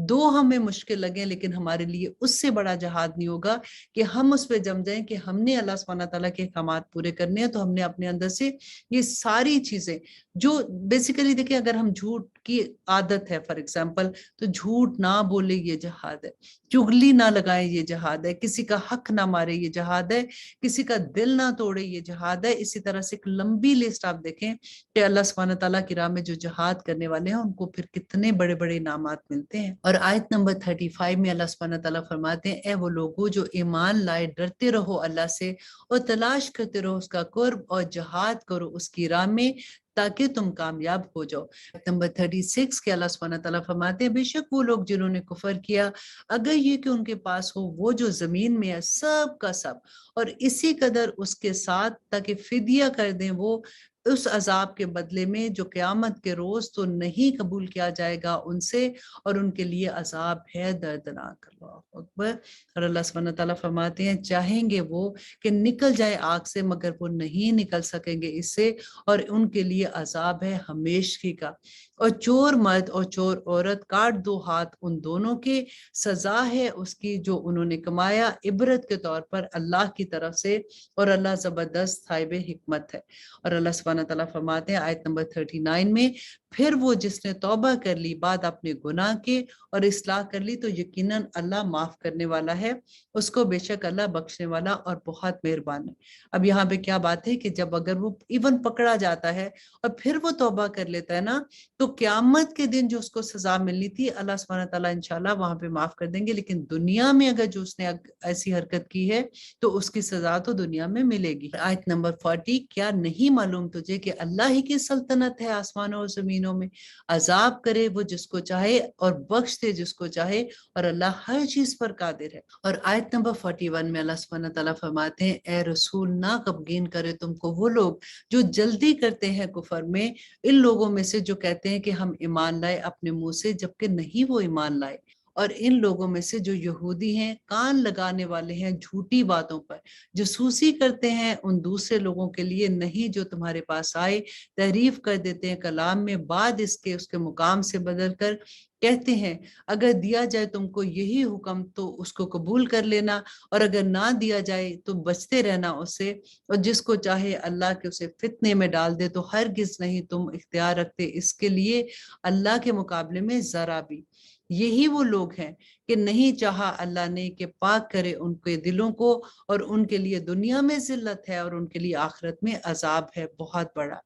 دو ہمیں مشکل لگیں لیکن ہمارے لیے اس سے بڑا جہاد نہیں ہوگا کہ ہم اس پہ جم جائیں کہ ہم نے اللہ سبحانہ تعالیٰ کے احکامات پورے کرنے ہیں، تو ہم نے اپنے اندر سے یہ ساری چیزیں جو بیسیکلی دیکھیں، اگر ہم جھوٹ کی عادت ہے فار ایگزامپل، تو جھوٹ نہ بولے یہ جہاد ہے، چغلی نہ لگائے یہ جہاد ہے، کسی کا حق نہ مارے یہ جہاد ہے، کسی کا دل نہ توڑے یہ جہاد ہے۔ اسی طرح سے ایک لمبی لسٹ آپ دیکھیں کہ اللہ سبحانہ تعالیٰ کی راہ میں جو جہاد کرنے والے ہیں ان کو پھر کتنے بڑے بڑے انعامات ملتے ہیں۔ اور آیت نمبر 35 میں اللہ سبحانہ تعالیٰ فرماتے ہیں اے وہ لوگوں جو ایمان لائے، ڈرتے رہو اللہ سے اور تلاش کرتے رہو اس کا قرب اور جہاد کرو اس کی راہ میں تاکہ تم کامیاب ہو جاؤ۔ نمبر 36 کے اللہ سبحانہ تعالیٰ فرماتے ہیں بے شک وہ لوگ جنہوں نے کفر کیا، اگر یہ کہ ان کے پاس ہو وہ جو زمین میں ہے سب کا سب، اور اسی قدر اس کے ساتھ تاکہ فدیہ کر دیں وہ اس عذاب کے بدلے میں جو قیامت کے روز تو نہیں قبول کیا جائے گا ان سے، اور ان کے لیے عذاب ہے دردناک۔ اللہ اکبر۔ اور اللہ سبحانہ تعالیٰ فرماتے ہیں چاہیں گے وہ کہ نکل جائے آگ سے مگر وہ نہیں نکل سکیں گے اس سے، اور ان کے لیے عذاب ہے ہمیشگی کا۔ اور چور مرد اور چور عورت کاٹ دو ہاتھ ان دونوں کے، سزا ہے اس کی جو انہوں نے کمایا عبرت کے طور پر اللہ کی طرف سے، اور اللہ زبردست صاحب حکمت ہے۔ اور اللہ سبحانہ تعالیٰ فرماتے ہیں آیت نمبر 39 میں پھر وہ جس نے توبہ کر لی بعد اپنے گناہ کے اور اصلاح کر لی تو یقیناً اللہ معاف کرنے والا ہے، اس کو بے شک اللہ بخشنے والا اور بہت مہربان ہے۔ اب یہاں پہ کیا بات ہے کہ جب اگر وہ ایون پکڑا جاتا ہے اور پھر وہ توبہ کر لیتا ہے نا، تو قیامت کے دن جو اس کو سزا ملنی تھی اللہ سبحانہ تعالیٰ انشاءاللہ وہاں پہ معاف کر دیں گے، لیکن دنیا میں اگر جو اس نے ایسی حرکت کی ہے تو اس کی سزا تو دنیا میں ملے گی۔ آیت نمبر 40 کیا نہیں معلوم تجھے کہ اللہ ہی کی سلطنت ہے آسمانوں اور زمینوں میں، عذاب کرے وہ جس کو چاہے اور بخش دے جس کو چاہے، اور اللہ ہر چیز پر قادر ہے۔ اور آیت نمبر 41 میں اللہ سبحانہ تعالیٰ فرماتے ہیں اے رسول نہ غمگین کرے تم کو وہ لوگ جو جلدی کرتے ہیں کفر میں، ان لوگوں میں سے جو کہتے ہیں کہ ہم ایمان لائے اپنے منہ سے جبکہ نہیں وہ ایمان لائے، اور ان لوگوں میں سے جو یہودی ہیں کان لگانے والے ہیں جھوٹی باتوں پر، جاسوسی کرتے ہیں ان دوسرے لوگوں کے لیے نہیں جو تمہارے پاس آئے، تحریف کر دیتے ہیں کلام میں بعد اس کے مقام سے بدل کر، کہتے ہیں اگر دیا جائے تم کو یہی حکم تو اس کو قبول کر لینا، اور اگر نہ دیا جائے تو بچتے رہنا اس سے، اور جس کو چاہے اللہ کے اسے فتنے میں ڈال دے تو ہرگز نہیں تم اختیار رکھتے اس کے لیے اللہ کے مقابلے میں ذرا بھی۔ یہی وہ لوگ ہیں کہ نہیں چاہا اللہ نے کہ پاک کرے ان کے دلوں کو، اور ان کے لیے دنیا میں ذلت ہے اور ان کے لیے آخرت میں عذاب ہے بہت بڑا۔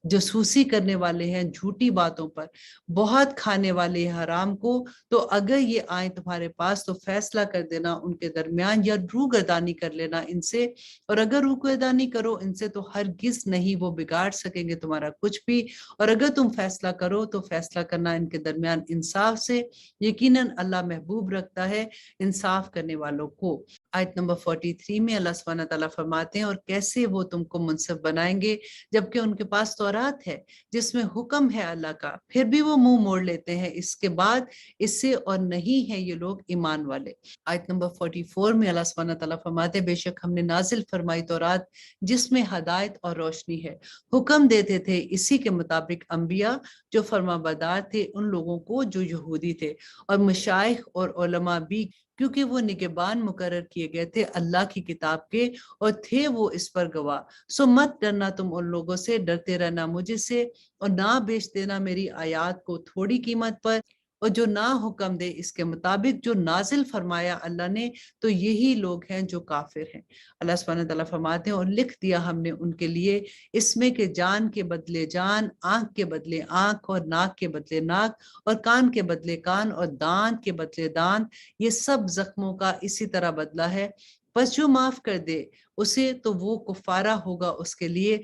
جاسوسی کرنے والے ہیں جھوٹی باتوں پر، بہت کھانے والے ہیں حرام کو، تو اگر یہ آئیں تمہارے پاس تو فیصلہ کر دینا ان کے درمیان یا روگردانی کر لینا ان سے، اور اگر روگردانی کرو ان سے تو ہرگز نہیں وہ بگاڑ سکیں گے تمہارا کچھ بھی، اور اگر تم فیصلہ کرو تو فیصلہ کرنا ان کے درمیان انصاف سے، یقیناً اللہ محبوب رکھتا ہے انصاف کرنے والوں کو۔ آیت نمبر 43 میں اللہ سبحانہ تعالیٰ فرماتے ہیں اور کیسے وہ تم کو منصف بنائیں گے جبکہ ان کے پاس تورات ہے جس میں حکم ہے اللہ کا، پھر بھی وہ منہ موڑ لیتے ہیں اس کے بعد اس سے، اور نہیں ہے یہ لوگ ایمان والے۔ آیت نمبر 44 میں اللہ سبحانہ تعالیٰ فرماتے ہیں بے شک ہم نے نازل فرمائی تورات جس میں ہدایت اور روشنی ہے، حکم دیتے تھے اسی کے مطابق انبیاء جو فرما بردار تھے ان لوگوں کو جو یہودی تھے، اور مشائخ اور علماء بھی کیونکہ وہ نگہبان مقرر کیے گئے تھے اللہ کی کتاب کے اور تھے وہ اس پر گواہ۔ سو مت ڈرنا تم ان لوگوں سے، ڈرتے رہنا مجھے سے، اور نہ بیچ دینا میری آیات کو تھوڑی قیمت پر، اور جو نہ حکم دے اس کے مطابق جو نازل فرمایا اللہ نے تو یہی لوگ ہیں جو کافر ہیں۔ اللہ سبحانہ تعالیٰ فرماتے ہیں اور لکھ دیا ہم نے ان کے لیے اس میں کہ جان کے بدلے جان، آنکھ کے بدلے آنکھ، اور ناک کے بدلے ناک، اور کان کے بدلے کان، اور دانت کے بدلے دانت، یہ سب زخموں کا اسی طرح بدلہ ہے۔ پس جو معاف کر دے اسے تو وہ کفارہ ہوگا اس کے لیے،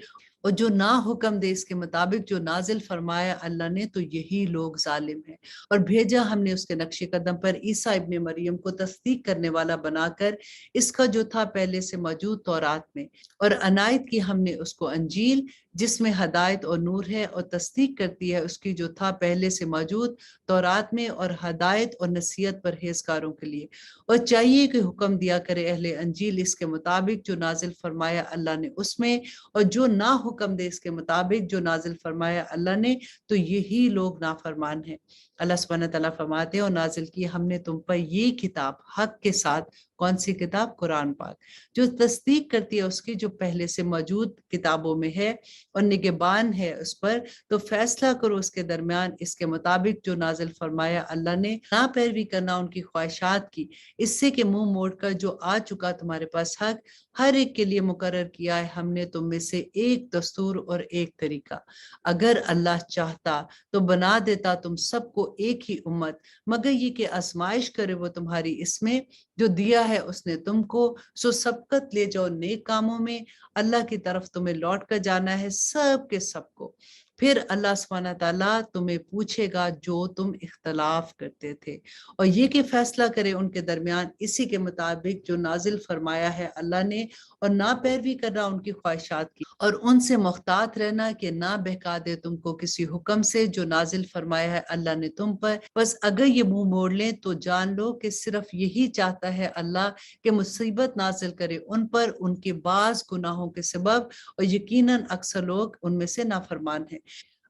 اور جو نہ حکم دے اس کے مطابق جو نازل فرمایا اللہ نے تو یہی لوگ ظالم ہیں۔ اور بھیجا ہم نے اس کے نقش قدم پر عیسیٰ ابن مریم کو تصدیق کرنے والا بنا کر اس کا جو تھا پہلے سے موجود تورات میں، اور عنایت کی ہم نے اس کو انجیل جس میں ہدایت اور نور ہے، اور تصدیق کرتی ہے اس کی جو تھا پہلے سے موجود تورات میں، اور ہدایت اور نصیحت پرہیزگاروں کے لیے۔ اور چاہیے کہ حکم دیا کرے اہل انجیل اس کے مطابق جو نازل فرمایا اللہ نے اس میں، اور جو نہ حکم دے اس کے مطابق جو نازل فرمایا اللہ نے تو یہی لوگ نافرمان ہیں۔ اللہ سبحانہ تعالیٰ فرماتے ہیں اور نازل کی ہم نے تم پر یہ کتاب حق کے ساتھ، کون سی کتاب؟ قرآن پاک، جو تصدیق کرتی ہے اس کی جو پہلے سے موجود کتابوں میں ہے، اور نگہبان ہے اس پر، تو فیصلہ کرو اس کے درمیان اس کے مطابق جو نازل فرمایا اللہ نے، نہ پیروی کرنا ان کی خواہشات کی، اس سے کہ منہ موڑ کر جو آ چکا تمہارے پاس حق، ہر ایک کے لیے مقرر کیا ہے ہم نے تم میں سے ایک دستور اور ایک طریقہ۔ اگر اللہ چاہتا تو بنا دیتا تم سب کو ایک ہی امت، مگر یہ کہ آزمائش کرے وہ تمہاری اس میں جو دیا ہے اس نے تم کو، سو سبقت لے جاؤ نیک کاموں میں، اللہ کی طرف تمہیں لوٹ کر جانا ہے سب کے سب کو۔ پھر اللہ سبحانہ تعالیٰ تمہیں پوچھے گا جو تم اختلاف کرتے تھے، اور یہ کہ فیصلہ کرے ان کے درمیان اسی کے مطابق جو نازل فرمایا ہے اللہ نے، اور نہ پیروی کرنا ان کی خواہشات کی، اور ان سے محتاط رہنا کہ نہ بہکا دے تم کو کسی حکم سے جو نازل فرمایا ہے اللہ نے تم پر۔ بس اگر یہ منہ موڑ لیں تو جان لو کہ صرف یہی چاہتا ہے اللہ کہ مصیبت نازل کرے ان پر ان کے بعض گناہوں کے سبب، اور یقیناً اکثر لوگ ان میں سے نافرمان ہیں۔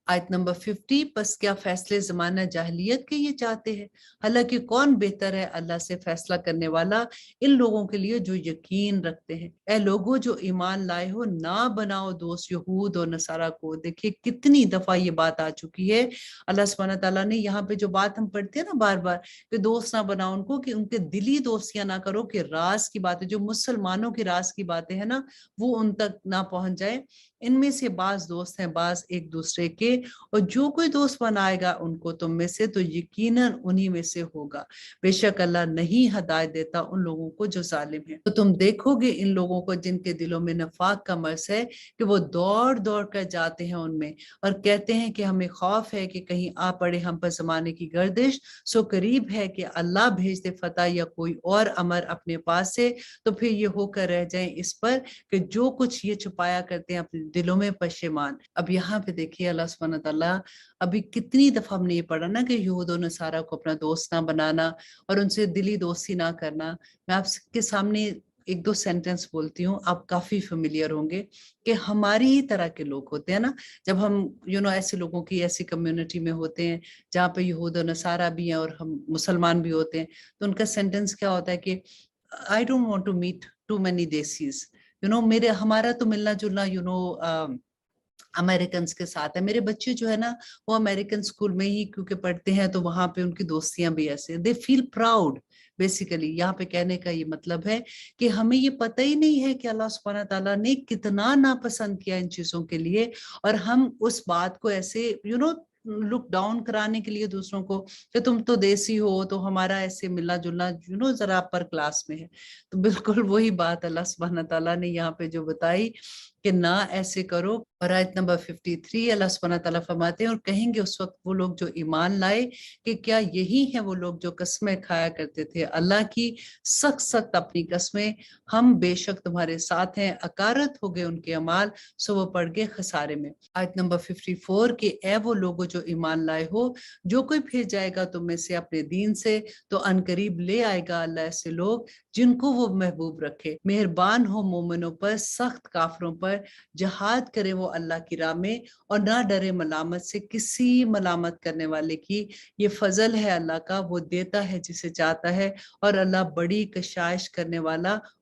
آیت نمبر 50، پس کیا فیصلے زمانہ جاہلیت کے یہ چاہتے ہیں؟ حالانکہ کون بہتر ہے اللہ سے فیصلہ کرنے والا ان لوگوں کے لیے جو یقین رکھتے ہیں۔ اے لوگوں جو ایمان لائے ہو، نہ بناؤ دوست یہود اور نصارہ کو۔ دیکھیے کتنی دفعہ یہ بات آ چکی ہے، اللہ سبحانہ تعالیٰ نے یہاں پہ جو بات ہم پڑھتے ہیں نا بار بار کہ دوست نہ بناؤ ان کو، کہ ان کے دلی دوستیاں نہ کرو، کہ راز کی باتیں جو مسلمانوں کی راز کی باتیں ہیں نا وہ ان تک نہ پہنچ جائے۔ ان میں سے بعض دوست ہیں بعض ایک دوسرے کے، اور جو کوئی دوست بنائے گا ان کو تم میں سے تو یقیناً انہی میں سے ہوگا۔ بے شک اللہ نہیں ہدایت دیتا ان لوگوں کو جو ظالم ہیں۔ تو تم دیکھو گے ان لوگوں کو جن کے دلوں میں نفاق کا مرض ہے کہ وہ دوڑ دوڑ کر جاتے ہیں ان میں، اور کہتے ہیں کہ ہمیں خوف ہے کہ کہیں آ پڑے ہم پر زمانے کی گردش، سو قریب ہے کہ اللہ بھیج دے فتح یا کوئی اور امر اپنے پاس سے، تو پھر یہ ہو کر رہ جائیں اس پر کہ جو کچھ یہ چھپایا کرتے ہیں اپنے دلوں میں پشیمان۔ اب یہاں پہ دیکھیے اللہ سبحانہ تعالیٰ، ابھی کتنی دفعہ ہم نے یہ پڑھا نا کہ یہود و نصارہ کو اپنا دوست نہ بنانا اور ان سے دلی دوستی نہ کرنا۔ میں آپ کے سامنے ایک دو سینٹنس بولتی ہوں، آپ کافی فیملیئر ہوں گے کہ ہماری ہی طرح کے لوگ ہوتے ہیں نا، جب ہم ایسے لوگوں کی ایسی کمیونٹی میں ہوتے ہیں جہاں پہ یہود و نصارہ بھی ہیں اور ہم مسلمان بھی ہوتے ہیں، تو ان کا سینٹنس کیا ہوتا ہے کہ I don't want to meet too many دیسیز، ہمارا تو ملنا جلنا امریکنز کے ساتھ ہے۔ میرے بچے جو ہے نا وہ امریکن اسکول میں ہی کیونکہ پڑھتے ہیں تو وہاں پہ ان کی دوستیاں بھی ایسے، دے فیل پراؤڈ۔ بیسیکلی یہاں پہ کہنے کا یہ مطلب ہے کہ ہمیں یہ پتہ ہی نہیں ہے کہ اللہ سبحانہ تعالیٰ نے کتنا ناپسند کیا ان چیزوں کے لیے، اور ہم اس بات کو ایسے لک ڈاؤن کرانے کے لیے دوسروں کو کہ تم تو دیسی ہو تو ہمارا ایسے ملنا جلنا ذرا اپر کلاس میں ہے۔ تو بالکل وہی بات اللہ سبحانہ تعالیٰ نے یہاں پہ جو بتائی کہ نہ ایسے کرو۔ اور آیت نمبر 53 اللہ سبحانہ تعالیٰ فرماتے ہیں اور کہیں گے اس وقت وہ لوگ جو ایمان لائے کہ کیا یہی ہیں وہ لوگ جو قسمیں کھایا کرتے تھے اللہ کی، سخت سخت اپنی قسمیں، ہم بے شک تمہارے ساتھ ہیں، اکارت ہو گئے ان کے اعمال، سو وہ پڑ گئے خسارے میں۔ آیت نمبر 54 کہ اے وہ لوگوں جو ایمان لائے ہو، جو کوئی پھر جائے گا تم میں سے اپنے دین سے تو عنقریب لے آئے گا اللہ ایسے لوگ جن کو وہ محبوب رکھے، مہربان ہو مومنوں پر سخت کافروں پر، جہاد کرے وہ اللہ کی راہ میں اور نہ ڈرے ملامت سے کسی ملامت کرنے والے کی۔ یہ فضل ہے اللہ کا، وہ دیتا ہے جسے چاہتا ہے، اور اللہ بڑی کشائش کرنے والا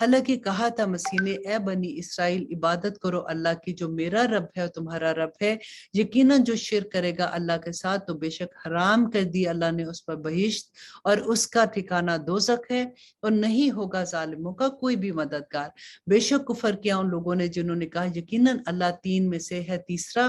حالانکہ کہا تھا مسیح نے، اے بنی اسرائیل عبادت کرو اللہ کی جو میرا رب ہے اور تمہارا رب ہے، یقیناً جو شرک کرے گا اللہ کے ساتھ تو بے شک حرام کر دی اللہ نے اس پر بہشت، اور اس کا ٹھکانہ دوزخ ہے، اور نہیں ہوگا ظالموں کا کوئی بھی مددگار۔ بے شک کفر کیا ان لوگوں نے جنہوں نے کہا یقیناً اللہ تین میں سے ہے تیسرا،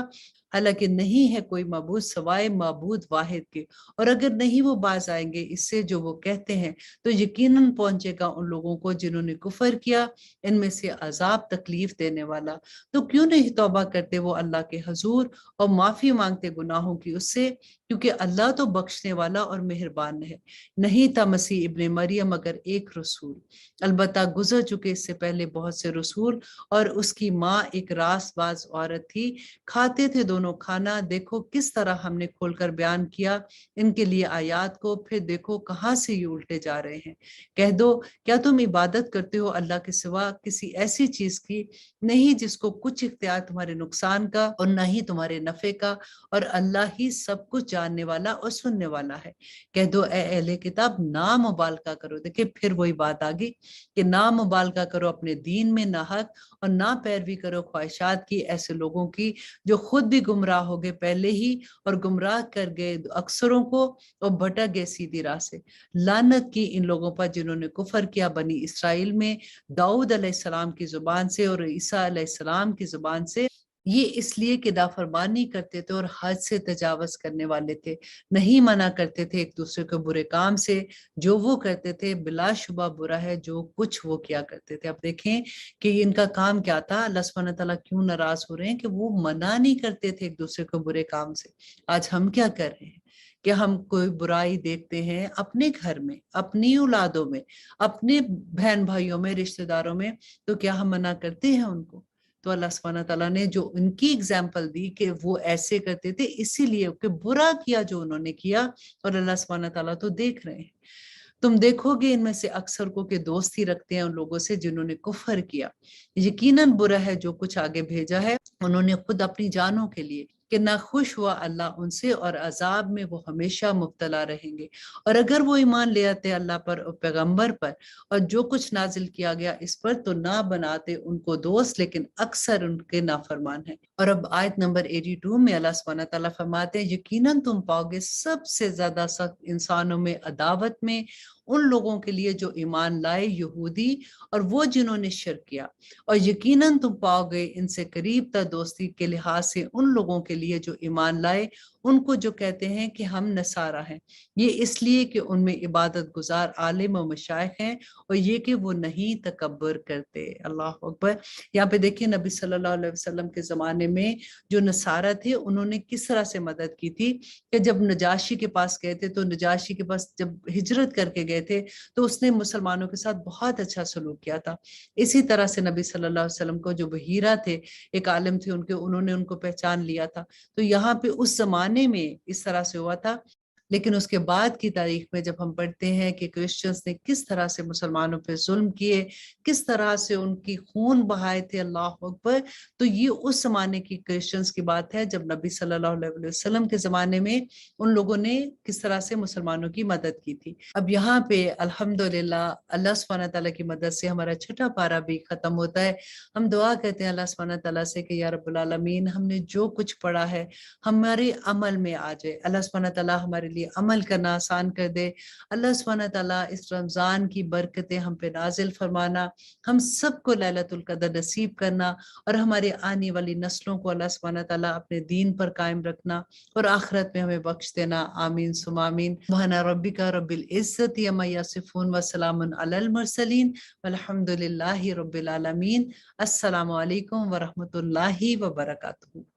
حالانکہ نہیں ہے کوئی معبود سوائے معبود واحد کے، اور اگر نہیں وہ باز آئیں گے اس سے جو وہ کہتے ہیں تو یقیناً پہنچے گا ان لوگوں کو جنہوں نے کفر کیا ان میں سے عذاب تکلیف دینے والا۔ تو کیوں نہیں توبہ کرتے وہ اللہ کے حضور اور معافی مانگتے گناہوں کی اس سے، کیونکہ اللہ تو بخشنے والا اور مہربان ہے۔ نہیں تھا مسیح ابن مریم مگر ایک رسول، البتہ گزر چکے اس سے پہلے بہت سے رسول، اور اس کی ماں ایک راست باز عورت تھی، کھاتے تھے دونوں کھانا۔ دیکھو کس طرح ہم نے کھول کر بیان کیا ان کے لیے آیات کو، پھر دیکھو کہاں سے یہ الٹے جا رہے ہیں۔ کہہ دو کیا تم عبادت کرتے ہو اللہ کے سوا کسی ایسی چیز کی نہیں جس کو کچھ اختیار تمہارے نقصان کا اور نہ ہی تمہارے نفع کا، اور اللہ ہی سب کچھ جاننے والا اور سننے والا ہے۔ کہہ دو اے اہل کتاب نہ مبالغہ کرو، دیکھیں پھر وہی بات آگی کہ نہ مبالغہ کرو اپنے دین میں ناحق، اور نہ پیروی کرو خواہشات کی ایسے لوگوں کی جو خود بھی گمراہ ہو گئے پہلے ہی، اور گمراہ کر گئے اکثروں کو اور بھٹک گئے سیدھی راہ سے۔ لعنت کی ان لوگوں پر جنہوں نے کفر کیا بنی اسرائیل میں داؤد علیہ السلام کی زبان سے اور عیسیٰ علیہ السلام کی زبان سے، یہ اس لیے کہ نافرمانی کرتے تھے اور حد سے تجاوز کرنے والے تھے، نہیں منع کرتے تھے ایک دوسرے کو برے کام سے، جو وہ کرتے تھے بلا شبہ برا ہے جو کچھ وہ کیا کرتے تھے۔ اب دیکھیں کہ ان کا کام کیا تھا، اللہ سبحانہ تعالیٰ کیوں ناراض ہو رہے ہیں کہ وہ منع نہیں کرتے تھے ایک دوسرے کو برے کام سے۔ آج ہم کیا کر رہے ہیں کہ ہم کوئی برائی دیکھتے ہیں اپنے گھر میں، اپنی اولادوں میں، اپنے بہن بھائیوں میں، رشتہ داروں میں، تو کیا ہم منع کرتے ہیں ان کو؟ تو اللہ سبحانہ تعالیٰ نے جو ان کی اگزامپل دی کہ وہ ایسے کرتے تھے اسی لیے کہ برا کیا جو انہوں نے کیا، اور اللہ سبحانہ تعالیٰ تو دیکھ رہے ہیں۔ تم دیکھو گے ان میں سے اکثر کو کہ دوستی رکھتے ہیں ان لوگوں سے جنہوں نے کفر کیا، یقیناً برا ہے جو کچھ آگے بھیجا ہے انہوں نے خود اپنی جانوں کے لیے، کہ نہ خوش ہوا اللہ ان سے اور عذاب میں وہ ہمیشہ مبتلا رہیں گے۔ اور اگر وہ ایمان لے آتے اللہ پر اور پیغمبر پر اور جو کچھ نازل کیا گیا اس پر تو نہ بناتے ان کو دوست، لیکن اکثر ان کے نافرمان ہیں۔ اور اب آیت نمبر 82 میں اللہ سبحانہ تعالیٰ فرماتے ہیں یقیناً تم پاؤ گے سب سے زیادہ سخت انسانوں میں عداوت میں ان لوگوں کے لیے جو ایمان لائے یہودی اور وہ جنہوں نے شرک کیا، اور یقیناً تم پاؤ گے ان سے قریب تر دوستی کے لحاظ سے ان لوگوں کے لیے جو ایمان لائے ان کو جو کہتے ہیں کہ ہم نصارہ ہیں، یہ اس لیے کہ ان میں عبادت گزار عالم و مشائخ ہیں اور یہ کہ وہ نہیں تکبر کرتے۔ اللہ اکبر۔ یہاں پہ دیکھیں نبی صلی اللہ علیہ وسلم کے زمانے میں جو نصارہ تھے انہوں نے کس طرح سے مدد کی تھی کہ جب نجاشی کے پاس گئے تھے تو نجاشی کے پاس جب ہجرت کر کے گئے تھے تو اس نے مسلمانوں کے ساتھ بہت اچھا سلوک کیا تھا۔ اسی طرح سے نبی صلی اللہ علیہ وسلم کو جو بحیرہ تھے ایک عالم تھے انہوں نے ان کو پہچان لیا تھا، تو یہاں پہ اس زمانے میں اس طرح سے ہوا تھا۔ لیکن اس کے بعد کی تاریخ میں جب ہم پڑھتے ہیں کہ کرسچنز نے کس طرح سے مسلمانوں پہ ظلم کیے، کس طرح سے ان کی خون بہائے تھے، اللہ اکبر، تو یہ اس زمانے کی کرسچنز کی بات ہے جب نبی صلی اللہ علیہ وسلم کے زمانے میں ان لوگوں نے کس طرح سے مسلمانوں کی مدد کی تھی۔ اب یہاں پہ الحمدللہ اللہ سبحانہ تعالیٰ کی مدد سے ہمارا چھٹا پارہ بھی ختم ہوتا ہے۔ ہم دعا کہتے ہیں اللہ سبحانہ تعالیٰ سے کہ یا رب العالمین ہم نے جو کچھ پڑھا ہے ہمارے عمل میں آ جائے، اللہ سبحانہ تعالیٰ ہمارے لیے عمل کرنا آسان کر دے۔ اللہ سبحانہ تعالیٰ اس رمضان کی برکتیں ہم پہ نازل فرمانا، ہم سب کو لیلۃ القدر نصیب کرنا، اور ہمارے آنے والی نسلوں کو اللہ سبحانہ تعالیٰ اپنے دین پر قائم رکھنا اور آخرت میں ہمیں بخش دینا۔ آمین ثم آمین۔ سبحان ربک رب العزت عما یصفون وسلام علی المرسلین والحمد للہ رب العالمین۔ السلام علیکم ورحمۃ اللہ وبرکاتہ۔